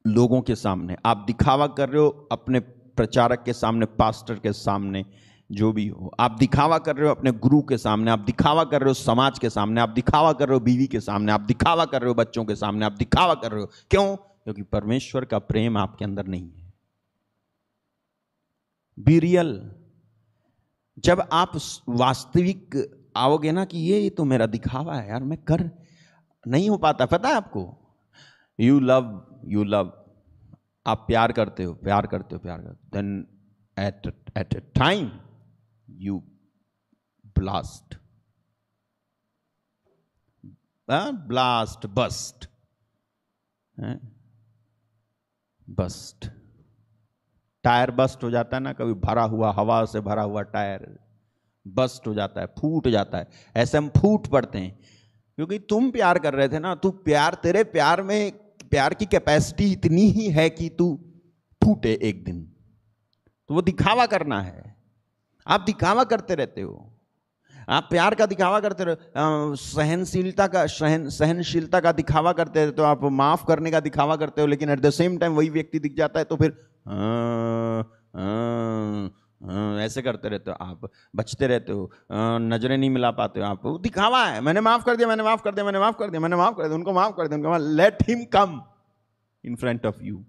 लोगों के सामने, आप दिखावा कर रहे हो अपने प्रचारक के सामने, पास्टर के सामने, जो भी हो, आप दिखावा कर रहे हो अपने गुरु के सामने, आप दिखावा कर रहे हो समाज के सामने, आप दिखावा कर रहे हो बीवी के सामने, आप दिखावा कर रहे हो बच्चों के सामने, आप दिखावा कर रहे हो। क्यों? क्योंकि परमेश्वर का प्रेम आपके अंदर नहीं है। Be real. जब आप वास्तविक आओगे ना कि ये तो मेरा दिखावा है यार, मैं कर नहीं हो पाता, पता है आपको। यू लव, आप प्यार करते हो, then at a time you burst, tyre burst हो जाता है ना, कभी भरा हुआ, हवा से भरा हुआ टायर बस्ट हो जाता है, फूट जाता है। ऐसे हम फूट पड़ते हैं क्योंकि तुम प्यार कर रहे थे ना, तू प्यार, तेरे प्यार में प्यार की कैपेसिटी इतनी ही है कि तू फूटे एक दिन। तो वो दिखावा करना है, आप दिखावा करते रहते हो, आप प्यार का दिखावा करते रहो, सहनशीलता का दिखावा करते रहते हो, आप माफ करने का दिखावा करते हो, लेकिन एट द सेम टाइम वही व्यक्ति दिख जाता है तो फिर ऐसे करते रहते हो, आप बचते रहते हो, नजरें नहीं मिला पाते हो, आप दिखावा है। मैंने माफ कर दिया, मैंने माफ कर दिया, मैंने माफ कर दिया, मैंने माफ कर दिया, उनको माफ कर दिया, उनको let him come in front of you.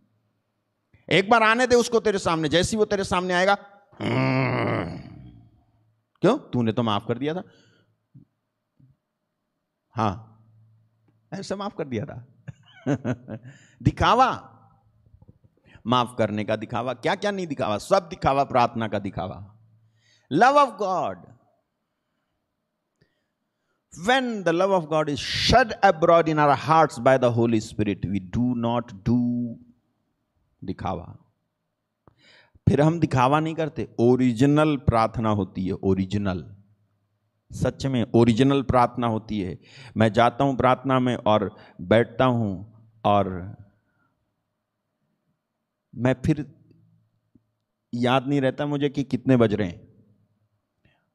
एक बार आने दे उसको तेरे सामने, जैसी वो तेरे सामने आएगा, क्यों? तूने तो माफ कर दिया था। हाँ, ऐसे माफ कर दिया था। दिखावा, माफ करने का दिखावा, क्या क्या नहीं दिखावा, सब दिखावा, प्रार्थना का दिखावा। Love of God, when the love of God is shed abroad in our hearts by the Holy Spirit, we do not do दिखावा। फिर हम दिखावा नहीं करते, ओरिजिनल प्रार्थना होती है, ओरिजिनल, सच में ओरिजिनल प्रार्थना होती है। मैं जाता हूं प्रार्थना में और बैठता हूं और मैं फिर याद नहीं रहता मुझे कि कितने बज रहे हैं।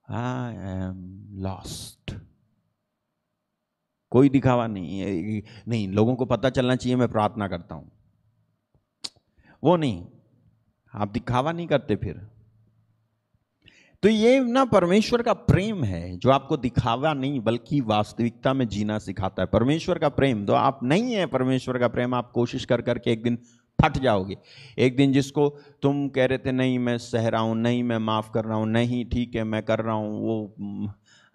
I am lost. कोई दिखावा नहीं, नहीं लोगों को पता चलना चाहिए मैं प्रार्थना करता हूं, वो नहीं, आप दिखावा नहीं करते फिर। तो ये ना परमेश्वर का प्रेम है जो आपको दिखावा नहीं बल्कि वास्तविकता में जीना सिखाता है। परमेश्वर का प्रेम तो आप नहीं है, परमेश्वर का प्रेम आप कोशिश कर करके एक दिन फट जाओगे। एक दिन जिसको तुम कह रहे थे नहीं मैं सह रहा हूं, नहीं मैं माफ कर रहा हूं, नहीं ठीक है मैं कर रहा हूं, वो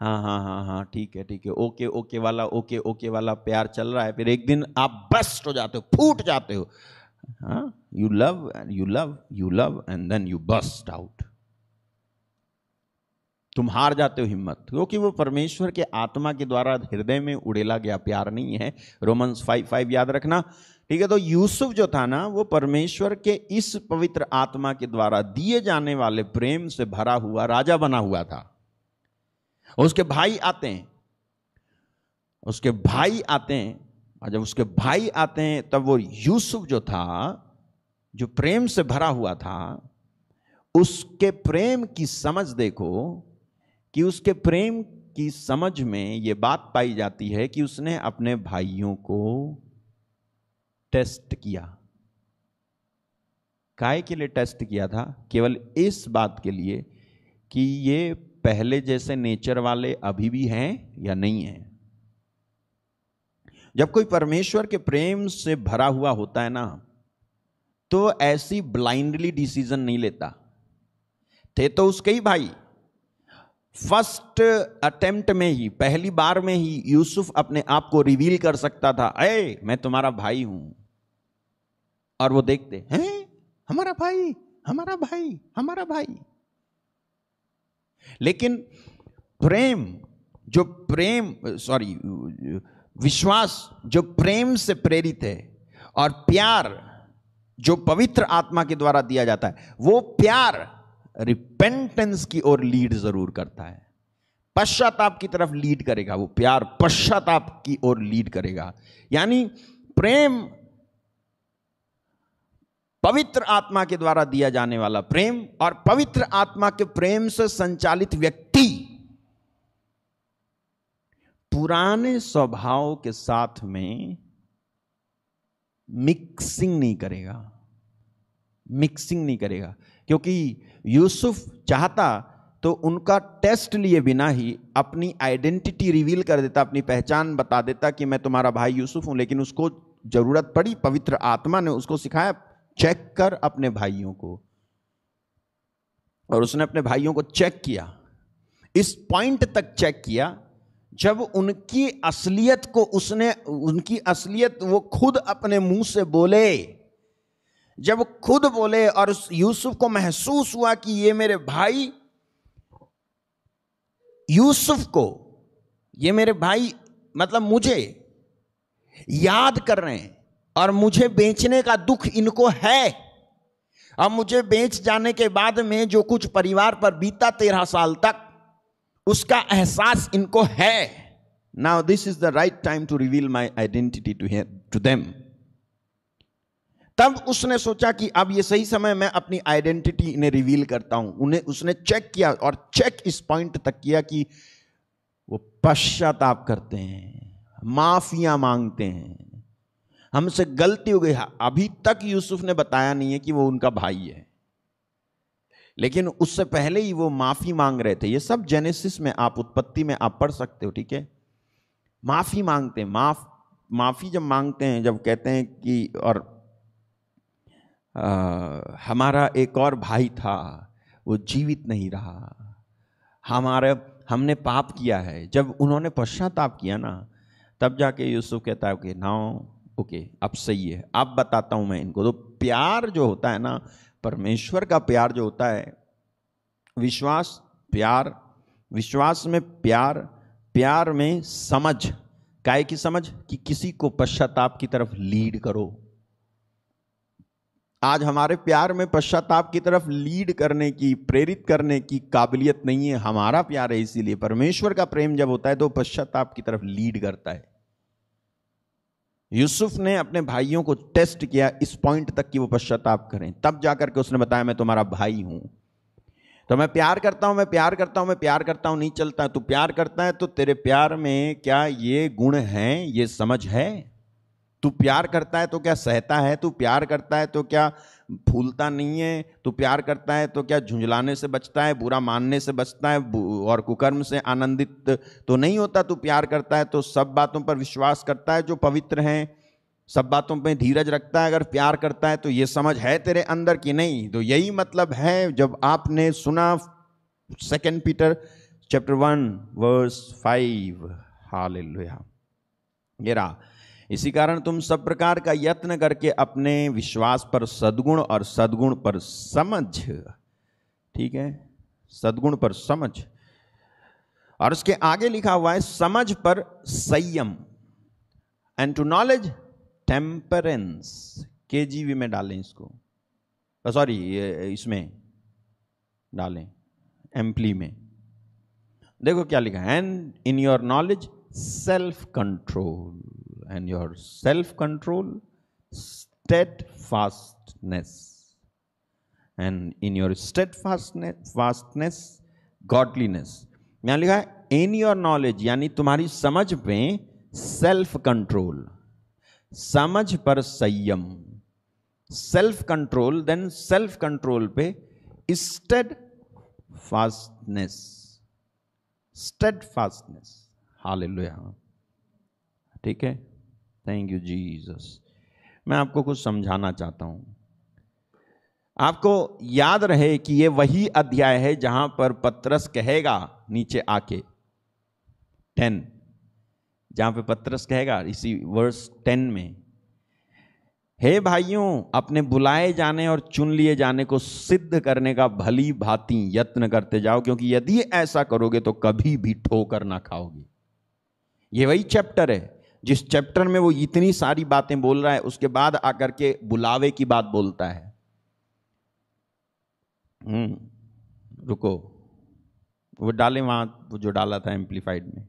हाँ हाँ हाँ हाँ ठीक है ओके ओके वाला प्यार चल रहा है, फिर एक दिन आप बस्ट हो जाते हो, फूट जाते हो। हाँ, you love and then you burst out। तुम हार जाते हो हिम्मत, क्योंकि वो परमेश्वर के आत्मा के द्वारा हृदय में उड़ेला गया प्यार नहीं है। रोमन्स 5:5 याद रखना, ठीक है। तो यूसुफ जो था ना, वो परमेश्वर के इस पवित्र आत्मा के द्वारा दिए जाने वाले प्रेम से भरा हुआ राजा बना हुआ था। उसके भाई आते हैं, और जब उसके भाई आते हैं तब वो यूसुफ जो था, जो प्रेम से भरा हुआ था, उसके प्रेम की समझ देखो कि उसके प्रेम की समझ में यह बात पाई जाती है कि उसने अपने भाइयों को टेस्ट किया। काहे के लिए टेस्ट किया था? केवल इस बात के लिए कि ये पहले जैसे नेचर वाले अभी भी हैं या नहीं हैं। जब कोई परमेश्वर के प्रेम से भरा हुआ होता है ना, तो ऐसी ब्लाइंडली डिसीजन नहीं लेता। थे तो उसके ही भाई, फर्स्ट अटेम्प्ट में ही, पहली बार में ही यूसुफ अपने आप को रिवील कर सकता था, ए मैं तुम्हारा भाई हूं, और वो देखते हैं हमारा भाई, हमारा भाई, हमारा भाई। लेकिन प्रेम जो विश्वास जो प्रेम से प्रेरित है, और प्यार जो पवित्र आत्मा के द्वारा दिया जाता है, वो प्यार रिपेंटेंस की ओर लीड जरूर करता है, पश्चाताप की तरफ लीड करेगा। वो प्यार पश्चाताप की ओर लीड करेगा। यानी प्रेम, पवित्र आत्मा के द्वारा दिया जाने वाला प्रेम, और पवित्र आत्मा के प्रेम से संचालित व्यक्ति पुराने स्वभाव के साथ में मिक्सिंग नहीं करेगा। क्योंकि यूसुफ चाहता तो उनका टेस्ट लिए बिना ही अपनी आइडेंटिटी रिवील कर देता, अपनी पहचान बता देता कि मैं तुम्हारा भाई यूसुफ हूं। लेकिन उसको जरूरत पड़ी, पवित्र आत्मा ने उसको सिखाया, चेक कर अपने भाइयों को। और उसने अपने भाइयों को चेक किया, इस पॉइंट तक चेक किया जब उनकी असलियत को उनकी असलियत वो खुद अपने मुंह से बोले। जब खुद बोले और उस यूसुफ को महसूस हुआ कि ये मेरे भाई, यूसुफ को ये मेरे भाई मतलब मुझे याद कर रहे हैं, और मुझे बेचने का दुख इनको है। अब मुझे बेच जाने के बाद में जो कुछ परिवार पर बीता 13 साल तक, उसका एहसास इनको है। Now this is the right time to reveal my identity to them. तब उसने सोचा कि अब ये सही समय मैं अपनी आइडेंटिटी इन्हें रिवील करता हूं। उसने चेक किया, और चेक इस पॉइंट तक किया कि वो पश्चाताप करते हैं, माफिया मांगते हैं, हमसे गलती हो गई। अभी तक यूसुफ ने बताया नहीं है कि वो उनका भाई है, लेकिन उससे पहले ही वो माफी मांग रहे थे। ये सब जेनेसिस में, आप उत्पत्ति में आप पढ़ सकते हो, ठीक है। माफी मांगते हैं, माफी जब मांगते हैं, जब कहते हैं कि और हमारा एक और भाई था, वो जीवित नहीं रहा, हमने पाप किया है। जब उन्होंने पश्चाताप किया ना, तब जाके यूसुफ कहता है कि नाउ ओके, अब सही है, अब बताता हूं मैं इनको। तो प्यार जो होता है ना, परमेश्वर का प्यार जो होता है, विश्वास, प्यार, विश्वास में प्यार, प्यार में समझ, काहे की समझ कि किसी को पश्चाताप की तरफ लीड करो। आज हमारे प्यार में पश्चाताप की तरफ लीड करने की, प्रेरित करने की काबिलियत नहीं है। हमारा प्यार है, इसीलिए परमेश्वर का प्रेम जब होता है तो पश्चाताप की तरफ लीड करता है। यूसुफ ने अपने भाइयों को टेस्ट किया इस पॉइंट तक कि वो पश्चाताप करें, तब जाकर के उसने बताया मैं तुम्हारा भाई हूं। तो मैं प्यार करता हूं, मैं प्यार करता हूं, मैं प्यार करता हूं नहीं चलता। तू प्यार करता है तो तेरे प्यार में क्या ये गुण हैं, ये समझ है? तू प्यार करता है तो क्या सहता है? तू प्यार करता है तो क्या फूलता नहीं है? तू प्यार करता है तो क्या झुंझलाने से बचता है, बुरा मानने से बचता है, और कुकर्म से आनंदित तो नहीं होता? तू प्यार करता है तो सब बातों पर विश्वास करता है जो पवित्र हैं, सब बातों पे धीरज रखता है। अगर प्यार करता है तो ये समझ है तेरे अंदर कि नहीं? तो यही मतलब है जब आपने सुना 2 पीटर चैप्टर 1 वर्स 5, हालेलुया। ये रहा, इसी कारण तुम सब प्रकार का यत्न करके अपने विश्वास पर सद्गुण और सद्गुण पर समझ, ठीक है, सद्गुण पर समझ, और उसके आगे लिखा हुआ है समझ पर संयम, एंड टू नॉलेज टेम्परेंस। केजीवी में डालें इसको, सॉरी इसमें डालें, एम्पली में। देखो क्या लिखा है, and in your knowledge self control, and your self control steadfastness, and in your steadfastness godliness। यहां लिखा है in your knowledge, यानी तुम्हारी समझ में सेल्फ कंट्रोल, समझ पर संयम, self control, then self control पे स्टेडफास्टनेस, स्टेडफास्टनेस, हालेलुया, ठीक है। Thank you Jesus. मैं आपको कुछ समझाना चाहता हूं। आपको याद रहे कि ये वही अध्याय है जहां पर पतरस कहेगा नीचे आके 10, जहां पे पतरस कहेगा इसी वर्स 10 में, हे भाइयों, अपने बुलाए जाने और चुन लिए जाने को सिद्ध करने का भली भांति यत्न करते जाओ, क्योंकि यदि ऐसा करोगे तो कभी भी ठोकर ना खाओगे। ये वही चैप्टर है जिस चैप्टर में वो इतनी सारी बातें बोल रहा है, उसके बाद आकर के बुलावे की बात बोलता है। रुको, वो डाले वहां, वो जो डाला था एम्पलीफाइड में।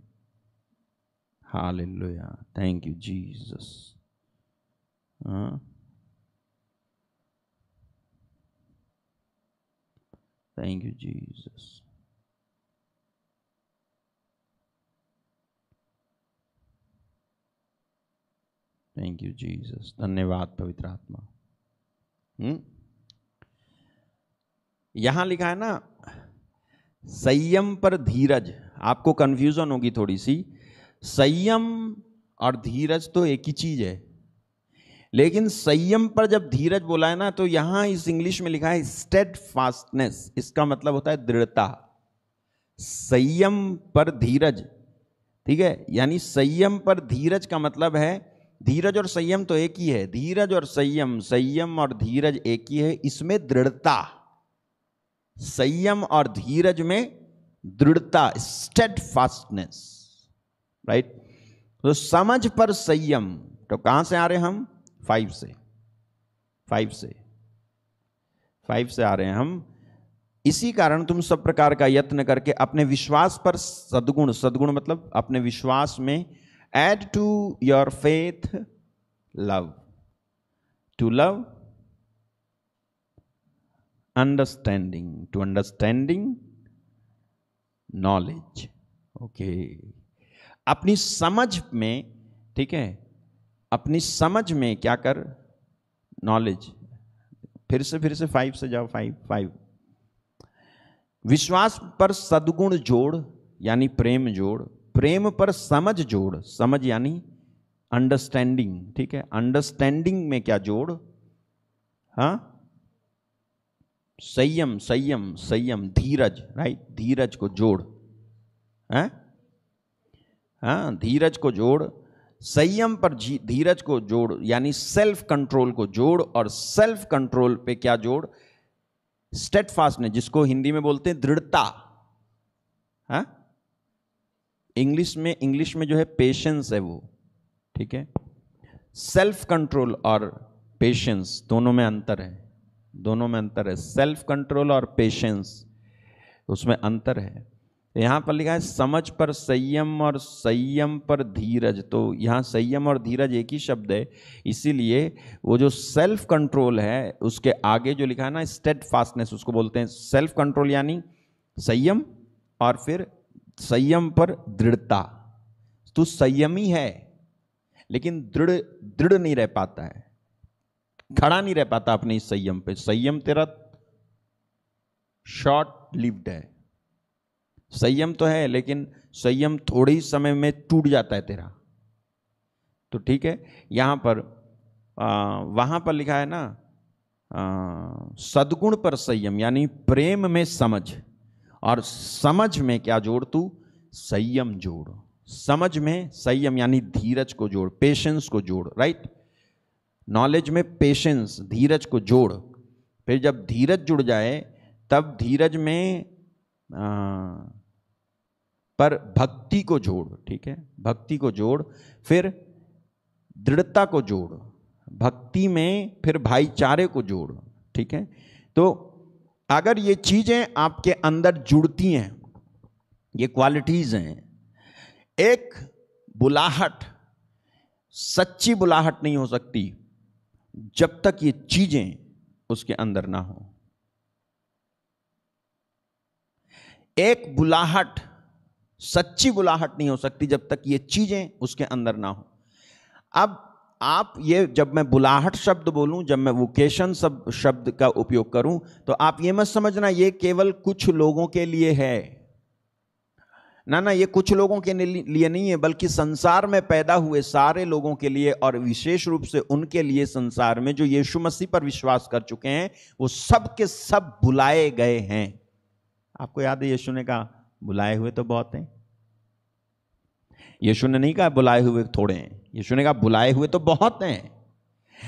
Hallelujah, thank you Jesus. Thank you Jesus. Thank you Jesus, धन्यवाद पवित्र आत्मा। यहां लिखा है ना, संयम पर धीरज। आपको कंफ्यूजन होगी थोड़ी सी, संयम और धीरज तो एक ही चीज है, लेकिन संयम पर जब धीरज बोला है ना, तो यहां इस इंग्लिश में लिखा है स्टेडफास्टनेस। इसका मतलब होता है दृढ़ता। संयम पर धीरज, ठीक है, यानी संयम पर धीरज का मतलब है, धीरज और संयम तो एक ही है, धीरज और संयम, संयम और धीरज एक ही है, इसमें दृढ़ता। संयम और धीरज में दृढ़ता, स्टेडफास्टनेस, राइट। तो समझ पर संयम, तो कहां से आ रहे हैं हम? 5 से आ रहे हैं हम। इसी कारण तुम सब प्रकार का यत्न करके अपने विश्वास पर सद्गुण, सद्गुण मतलब अपने विश्वास में, add to your faith love, to love understanding, to understanding knowledge. Okay, अपनी समझ में, ठीक है, अपनी समझ में क्या कर? नॉलेज। फिर से 5 से जाओ, 5। विश्वास पर सद्गुण जोड़, यानी प्रेम जोड़, प्रेम पर समझ जोड़, समझ यानी अंडरस्टैंडिंग, ठीक है, अंडरस्टैंडिंग में क्या जोड़? हाँ, संयम, संयम, संयम, धीरज, राइट, धीरज को जोड़, हाँ, धीरज को जोड़, संयम पर धीरज को जोड़, यानी सेल्फ कंट्रोल को जोड़, और सेल्फ कंट्रोल पे क्या जोड़? स्टेडफास्टनेस, जिसको हिंदी में बोलते हैं दृढ़ता। हाँ, इंग्लिश में जो है पेशेंस है वो, ठीक है। सेल्फ कंट्रोल और पेशेंस दोनों में अंतर है, दोनों में अंतर है, सेल्फ कंट्रोल और पेशेंस, उसमें अंतर है। यहां पर लिखा है समझ पर संयम और संयम पर धीरज, तो यहां संयम और धीरज एक ही शब्द है, इसीलिए वो जो सेल्फ कंट्रोल है उसके आगे जो लिखा है ना स्टेडफास्टनेस, उसको बोलते हैं सेल्फ कंट्रोल, यानी संयम, और फिर संयम पर दृढ़ता। तू संयमी है लेकिन दृढ़ नहीं रह पाता है, खड़ा नहीं रह पाता अपने इस संयम पे। संयम तेरा शॉर्ट लिव्ड है, संयम तो है लेकिन संयम थोड़े ही समय में टूट जाता है तेरा। तो ठीक है, यहां पर वहां पर लिखा है ना सद्गुण पर संयम, यानी प्रेम में समझ, और समझ में क्या जोड़? तू संयम जोड़, समझ में संयम यानी धीरज को जोड़, पेशेंस को जोड़, राइट। नॉलेज में पेशेंस, धीरज को जोड़। फिर जब धीरज जुड़ जाए तब धीरज में पर भक्ति को जोड़, ठीक है, भक्ति को जोड़, फिर दृढ़ता को जोड़, भक्ति में फिर भाईचारे को जोड़, ठीक है। तो अगर ये चीजें आपके अंदर जुड़ती हैं, ये क्वालिटीज हैं, एक बुलाहट सच्ची बुलाहट नहीं हो सकती जब तक ये चीजें उसके अंदर ना हो। एक बुलाहट सच्ची बुलाहट नहीं हो सकती जब तक ये चीजें उसके अंदर ना हो। अब आप ये, जब मैं बुलाहट शब्द बोलूं, जब मैं वोकेशन शब्द का उपयोग करूं, तो आप ये मत समझना ये केवल कुछ लोगों के लिए है। ना ना, ये कुछ लोगों के लिए नहीं है, बल्कि संसार में पैदा हुए सारे लोगों के लिए, और विशेष रूप से उनके लिए संसार में जो यीशु मसीह पर विश्वास कर चुके हैं, वो सब के सब बुलाए गए हैं। आपको याद है यीशु ने कहा बुलाए हुए तो बहुत हैं। यीशु ने नहीं कहा बुलाए हुए थोड़े हैं, यीशु ने कहा बुलाए हुए तो बहुत हैं,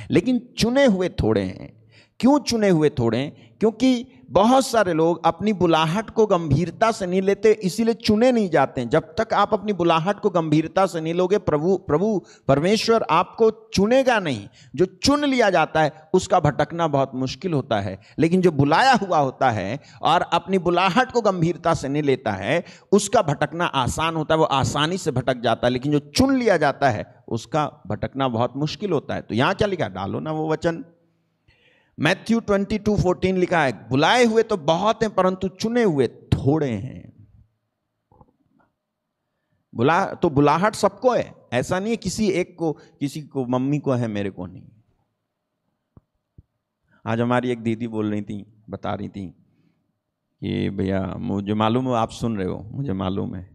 लेकिन चुने हुए थोड़े हैं। क्यों चुने हुए थोड़े हैं? क्योंकि बहुत सारे लोग अपनी बुलाहट को गंभीरता से नहीं लेते, इसीलिए चुने नहीं जाते हैं। जब तक आप अपनी बुलाहट को गंभीरता से नहीं लोगे, प्रभु परमेश्वर आपको चुनेगा नहीं। जो चुन लिया जाता है उसका भटकना बहुत मुश्किल होता है, लेकिन जो बुलाया हुआ होता है और अपनी बुलाहट को गंभीरता से नहीं लेता है, उसका भटकना आसान होता है, वो आसानी से भटक जाता है। लेकिन जो चुन लिया जाता है उसका भटकना बहुत मुश्किल होता है। तो यहां क्या लिखा, डालो ना वो वचन, मैथ्यू 22:14 लिखा है, बुलाए हुए तो बहुत हैं परंतु चुने हुए थोड़े हैं। बुलाहट सबको है, ऐसा नहीं है किसी एक को, किसी को मम्मी को है मेरे को नहीं। आज हमारी एक दीदी बोल रही थी, बता रही थी कि भैया मुझे मालूम है आप सुन रहे हो, मुझे मालूम है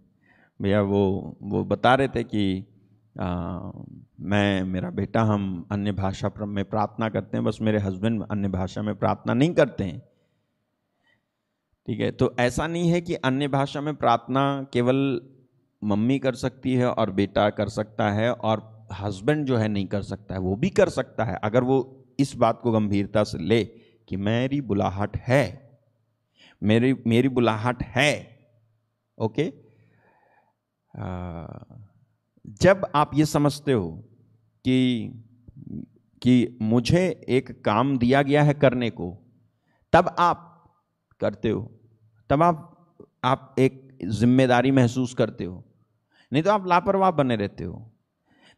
भैया, वो बता रहे थे कि मैं, मेरा बेटा, हम अन्य भाषा में प्रार्थना करते हैं, बस मेरे हस्बैंड अन्य भाषा में प्रार्थना नहीं करते हैं। ठीक है, तो ऐसा नहीं है कि अन्य भाषा में प्रार्थना केवल मम्मी कर सकती है और बेटा कर सकता है और हस्बैंड जो है नहीं कर सकता है, वो भी कर सकता है, अगर वो इस बात को गंभीरता से ले कि मेरी बुलाहट है, मेरी बुलाहट है। ओके, जब आप ये समझते हो कि मुझे एक काम दिया गया है करने को, तब आप करते हो, तब आप एक जिम्मेदारी महसूस करते हो, नहीं तो आप लापरवाह बने रहते हो।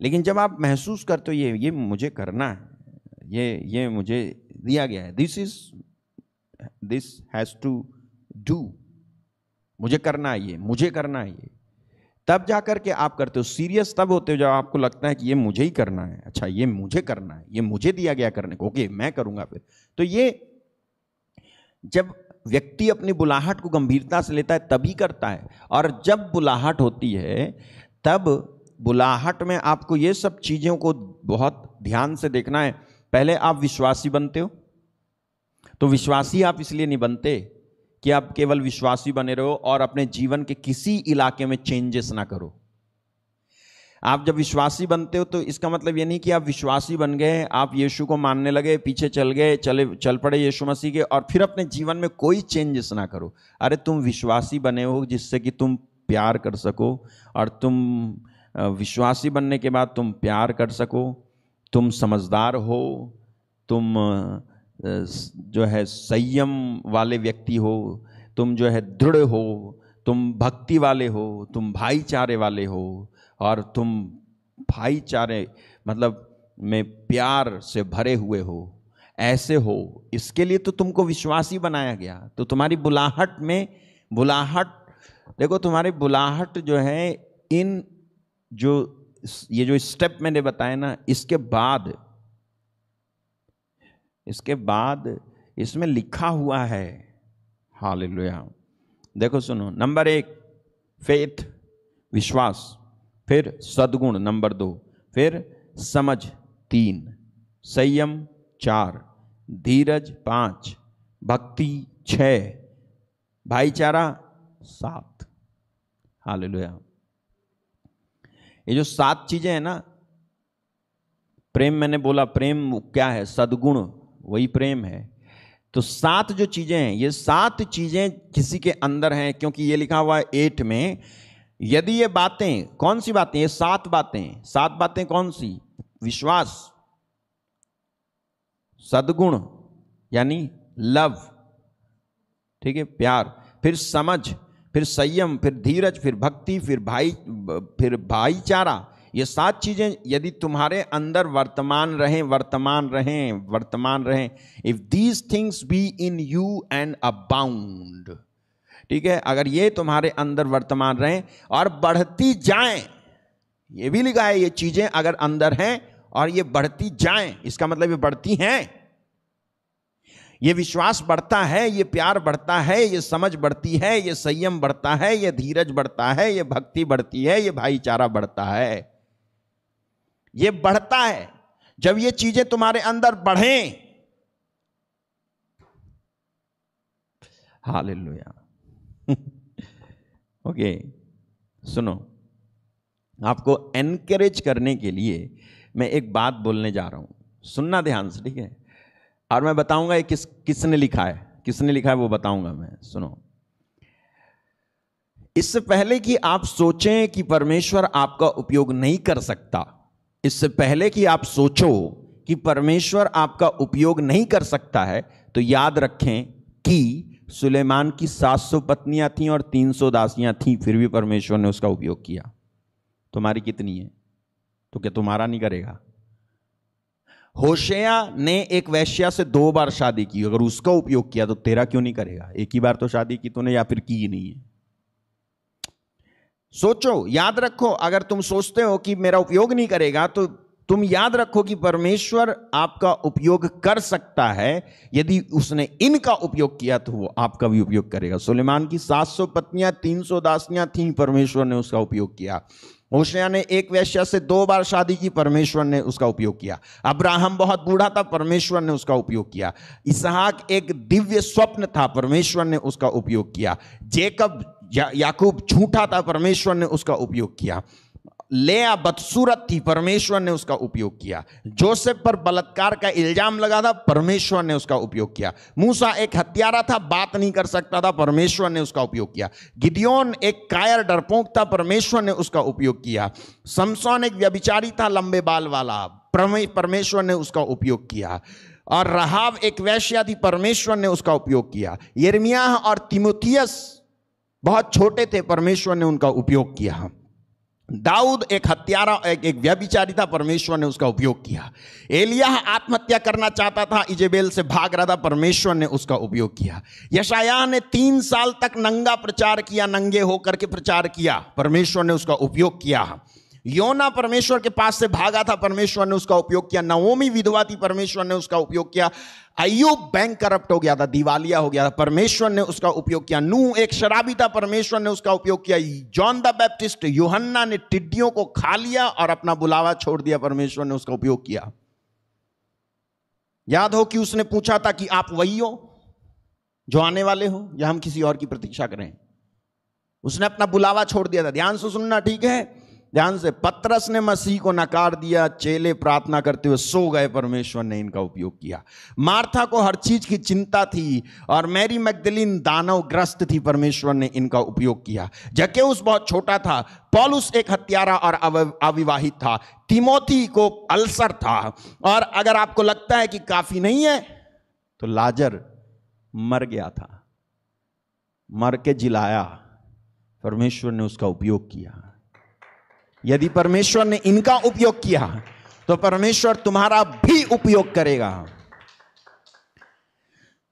लेकिन जब आप महसूस करते हो ये मुझे करना है, ये मुझे दिया गया है, दिस हैज टू डू, मुझे करना है ये, मुझे करना है ये, तब जाकर के आप करते हो। सीरियस तब होते हो जब आपको लगता है कि ये मुझे ही करना है, अच्छा ये मुझे करना है, ये मुझे दिया गया करने को, ओके मैं करूंगा फिर। तो ये जब व्यक्ति अपनी बुलाहट को गंभीरता से लेता है तभी करता है। और जब बुलाहट होती है तब बुलाहट में आपको ये सब चीजों को बहुत ध्यान से देखना है। पहले आप विश्वासी बनते हो, तो विश्वासी आप इसलिए नहीं बनते कि आप केवल विश्वासी बने रहो और अपने जीवन के किसी इलाके में चेंजेस ना करो। आप जब विश्वासी बनते हो तो इसका मतलब ये नहीं कि आप विश्वासी बन गए, आप यीशु को मानने लगे, पीछे चल पड़े यीशु मसीह के, और फिर अपने जीवन में कोई चेंजेस ना करो। अरे तुम विश्वासी बने हो जिससे कि तुम प्यार कर सको, और तुम विश्वासी बनने के बाद तुम प्यार कर सको, तुम समझदार हो, तुम जो है संयम वाले व्यक्ति हो, तुम जो है दृढ़ हो, तुम भक्ति वाले हो, तुम भाईचारे वाले हो, और तुम भाईचारे मतलब में प्यार से भरे हुए हो, ऐसे हो। इसके लिए तो तुमको विश्वासी बनाया गया। तो तुम्हारी बुलाहट में, देखो तुम्हारी बुलाहट जो है, ये जो स्टेप मैंने बताए ना, इसके बाद इसमें लिखा हुआ है। हालेलुया। देखो सुनो, नंबर 1 फेथ, विश्वास, फिर सद्गुण नंबर 2, फिर समझ 3, संयम 4, धीरज 5, भक्ति 6, भाईचारा 7। हालेलुया। ये जो 7 चीजें हैं ना, प्रेम मैंने बोला, प्रेम क्या है? सद्गुण, वही प्रेम है। तो 7 जो चीजें हैं, ये 7 चीजें किसी के अंदर हैं, क्योंकि ये लिखा हुआ है 8 में, यदि ये बातें, कौन सी बातें? ये 7 बातें कौन सी? विश्वास, सद्गुण यानी लव, ठीक है, प्यार, फिर समझ, फिर संयम, फिर धीरज, फिर भक्ति, फिर भाईचारा। ये 7 चीजें यदि तुम्हारे अंदर वर्तमान रहें, if these things be in you and abound, ठीक है, अगर ये तुम्हारे अंदर वर्तमान रहें और बढ़ती जाएं, ये भी लिखा है, ये चीजें अगर अंदर हैं और ये बढ़ती जाएं, इसका मतलब ये बढ़ती हैं। ये विश्वास बढ़ता है, ये प्यार बढ़ता है, ये समझ बढ़ती है, ये संयम बढ़ता है, ये धीरज बढ़ता है, ये भक्ति बढ़ती है, ये भाईचारा बढ़ता है, ये बढ़ता है। जब ये चीजें तुम्हारे अंदर बढ़ें, हालेलुया। ओके, सुनो, आपको एनकरेज करने के लिए मैं एक बात बोलने जा रहा हूं, सुनना ध्यान से, ठीक है? और मैं बताऊंगा ये किसने लिखा है, किसने लिखा है वो बताऊंगा मैं। सुनो, इससे पहले कि आप सोचें कि परमेश्वर आपका उपयोग नहीं कर सकता, इससे पहले कि आप सोचो कि परमेश्वर आपका उपयोग नहीं कर सकता है, तो याद रखें कि सुलेमान की 700 पत्नियां थीं और 300 दासियां थीं, फिर भी परमेश्वर ने उसका उपयोग किया। तुम्हारी कितनी है? तो क्या तुम्हारा नहीं करेगा? होशेया ने एक वैश्या से 2 बार शादी की, अगर उसका उपयोग किया तो तेरा क्यों नहीं करेगा? एक ही बार तो शादी की तूने, या फिर की ही नहीं है? सोचो, याद रखो, अगर तुम सोचते हो कि मेरा उपयोग नहीं करेगा, तो तुम याद रखो कि परमेश्वर आपका उपयोग कर सकता है। यदि उसने इनका उपयोग किया तो वो आपका भी उपयोग करेगा। सुलेमान की 700 पत्नियां, 300 दासियां थीं, परमेश्वर ने उसका उपयोग किया। होशेया ने एक वेश्या से 2 बार शादी की, परमेश्वर ने उसका उपयोग किया। अब्राहम बहुत बूढ़ा था, परमेश्वर ने उसका उपयोग किया। इसहाक एक दिव्य स्वप्न था, परमेश्वर ने उसका उपयोग किया। जेकब याकूब झूठा था, परमेश्वर ने उसका उपयोग किया। लेया बदसूरत थी, परमेश्वर ने उसका उपयोग किया। जोसेफ पर बलात्कार का इल्जाम लगा था, परमेश्वर ने उसका उपयोग किया। मूसा एक हत्यारा था, बात नहीं कर सकता था, परमेश्वर ने उसका उपयोग किया। गिदियोन एक कायर डरपोक था, परमेश्वर ने उसका उपयोग किया। समसोन एक व्यभिचारी था, लंबे बाल वाला, परमेश्वर ने उसका उपयोग किया। और राहाब एक वेश्या थी, परमेश्वर ने उसका उपयोग किया। यिर्मयाह और तीमुथियस बहुत छोटे थे, परमेश्वर ने उनका उपयोग किया। दाऊद एक हत्यारा, एक व्यभिचारी था, परमेश्वर ने उसका उपयोग किया। एलियाह आत्महत्या करना चाहता था, इजेबेल से भाग रहा था, परमेश्वर ने उसका उपयोग किया। यशायाह ने 3 साल तक नंगा प्रचार किया, नंगे होकर के प्रचार किया, परमेश्वर ने उसका उपयोग किया। योना परमेश्वर के पास से भागा था, परमेश्वर ने उसका उपयोग किया। नवोमी विधवा थी, परमेश्वर ने उसका उपयोग किया। अय्यूब बैंक करप्ट हो गया था, दिवालिया हो गया था, परमेश्वर ने उसका उपयोग किया। नूह एक शराबी था, परमेश्वर ने उसका उपयोग किया। जॉन द बैप्टिस्ट, यूहन्ना ने टिड्डियों को खा लिया और अपना बुलावा छोड़ दिया, परमेश्वर ने उसका उपयोग किया। याद हो कि उसने पूछा था कि आप वही हो जो आने वाले हो, या हम किसी और की प्रतीक्षा करें? उसने अपना बुलावा छोड़ दिया था। ध्यान से सुनना, ठीक है? ध्यान से। पतरस ने मसीह को नकार दिया, चेले प्रार्थना करते हुए सो गए, परमेश्वर ने इनका उपयोग किया। मार्था को हर चीज की चिंता थी और मैरी मैगदलीन दानवग्रस्त थी, परमेश्वर ने इनका उपयोग किया। जक्केउस बहुत छोटा था। पौलुस एक हत्यारा और अविवाहित था। तिमोथी को अल्सर था। और अगर आपको लगता है कि काफी नहीं है, तो लाजर मर गया था, मर के जिलाया, परमेश्वर ने उसका उपयोग किया। यदि परमेश्वर ने इनका उपयोग किया तो परमेश्वर तुम्हारा भी उपयोग करेगा।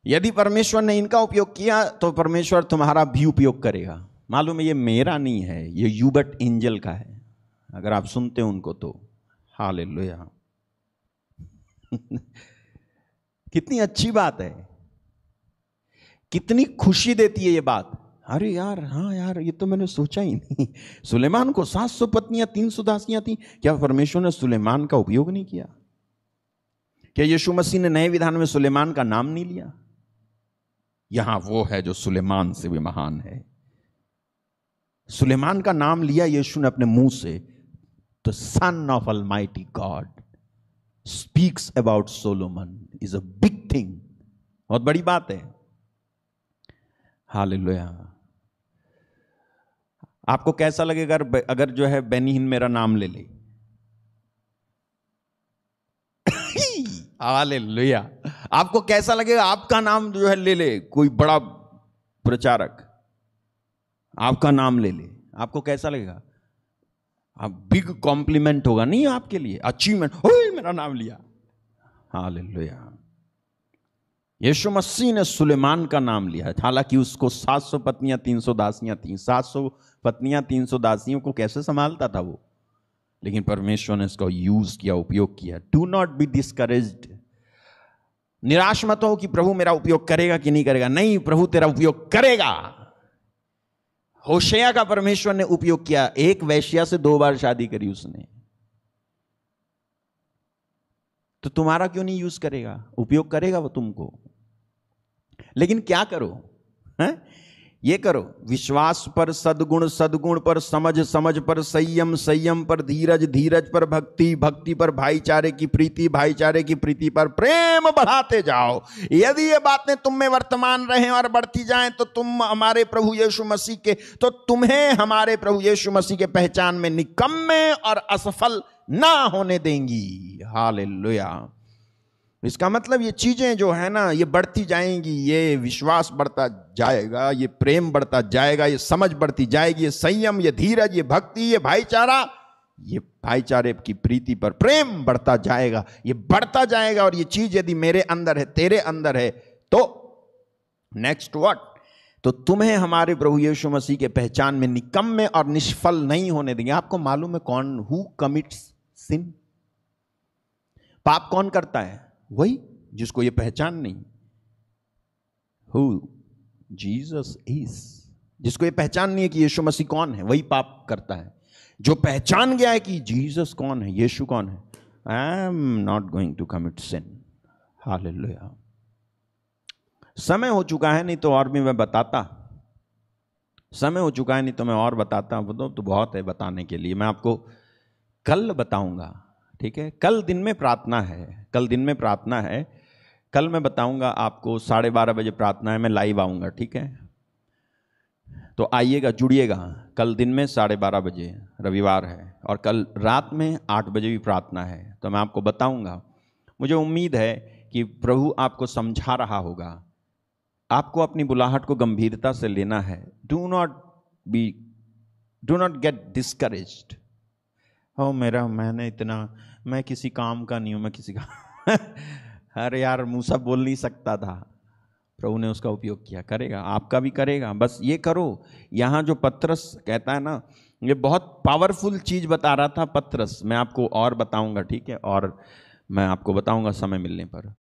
यदि परमेश्वर ने इनका उपयोग किया तो परमेश्वर तुम्हारा भी उपयोग करेगा। मालूम है, ये मेरा नहीं है, ये यूबर्ट एंजल का है। अगर आप सुनते हो उनको तो हालेलुया। कितनी अच्छी बात है, कितनी खुशी देती है ये बात। अरे यार, हाँ यार, ये तो मैंने सोचा ही नहीं। सुलेमान को 700 पत्नियां, 300 दासियां थी। क्या परमेश्वर ने सुलेमान का उपयोग नहीं किया? क्या यीशु मसीह ने नए विधान में सुलेमान का नाम नहीं लिया? यहां वो है जो सुलेमान से भी महान है। सुलेमान का नाम लिया यीशु ने अपने मुंह से। The son of almighty God speaks about Solomon is a big thing. बहुत बड़ी बात है। हालेलुया। आपको कैसा लगेगा अगर जो है बेनिहिन मेरा नाम ले ले? हालेलुया। आपको कैसा लगेगा आपका नाम जो है ले ले कोई बड़ा प्रचारक, आपका नाम ले ले? आपको कैसा लगेगा? आप बिग कॉम्प्लीमेंट होगा नहीं आपके लिए, अचीवमेंट, ओए मेरा नाम लिया। हालेलुया। यीशु मसीह ने सुलेमान का नाम लिया है। हालांकि उसको 700 पत्नियां, 300 दासियां थीं। 700 पत्नियां, 300 दासियों को कैसे संभालता था वो? लेकिन परमेश्वर ने इसका यूज किया, उपयोग किया। Do not be discouraged. निराश मत हो कि प्रभु मेरा उपयोग करेगा कि नहीं करेगा। नहीं, प्रभु तेरा उपयोग करेगा। होशेया का परमेश्वर ने उपयोग किया, एक वेश्या से 2 बार शादी करी उसने, तो तुम्हारा क्यों नहीं यूज करेगा? उपयोग करेगा वो तुमको। लेकिन क्या करो, है? ये करो, विश्वास पर सद्गुण, सद्गुण पर समझ, समझ पर संयम, संयम पर धीरज, धीरज पर भक्ति, भक्ति पर भाईचारे की प्रीति, भाईचारे की प्रीति पर प्रेम बढ़ाते जाओ। यदि ये बातें तुम में वर्तमान रहें और बढ़ती जाएं तो तुम हमारे प्रभु यीशु मसीह के, तो तुम्हें हमारे प्रभु यीशु मसीह के पहचान में निकम्मे और असफल ना होने देंगी। हालेलुया। इसका मतलब ये चीजें जो है ना, ये बढ़ती जाएंगी, ये विश्वास बढ़ता जाएगा, ये प्रेम बढ़ता जाएगा, ये समझ बढ़ती जाएगी, ये संयम, ये धीरज, ये भक्ति, ये भाईचारा, ये भाईचारे की प्रीति पर प्रेम बढ़ता जाएगा, ये बढ़ता जाएगा। और ये चीज यदि मेरे अंदर है, तेरे अंदर है, तो नेक्स्ट व्हाट? तो तुम्हें हमारे प्रभु यीशु मसीह के पहचान में निकम्मे और निष्फल नहीं होने देंगे। आपको मालूम है कौन, हु कमिट्स सिन? पाप कौन करता है? वही जिसको ये पहचान नहीं, हु जीसस इज। जिसको ये पहचान नहीं है कि यीशु मसीह कौन है, वही पाप करता है। जो पहचान गया है कि जीसस कौन है, यीशु कौन है, I am not going to commit sin. Hallelujah. समय हो चुका है, नहीं तो और भी मैं बताता। समय हो चुका है, नहीं तो मैं और बताता। वो तो बहुत है बताने के लिए, मैं आपको कल बताऊंगा, ठीक है? कल दिन में प्रार्थना है, कल दिन में प्रार्थना है, कल मैं बताऊंगा आपको। 12:30 बजे प्रार्थना है, मैं लाइव आऊंगा, ठीक है? तो आइएगा, जुड़िएगा। कल दिन में 12:30 बजे, रविवार है, और कल रात में 8 बजे भी प्रार्थना है, तो मैं आपको बताऊंगा। मुझे उम्मीद है कि प्रभु आपको समझा रहा होगा। आपको अपनी बुलाहट को गंभीरता से लेना है। Do not gate discouraged. हो मैं किसी काम का नहीं हूं, मैं किसी का अरे यार, मूसा बोल नहीं सकता था, प्रभु ने उसका उपयोग किया, करेगा, आपका भी करेगा। बस ये करो। यहाँ जो पतरस कहता है ना, ये बहुत पावरफुल चीज बता रहा था पतरस। मैं आपको और बताऊंगा, ठीक है? और मैं आपको बताऊंगा समय मिलने पर।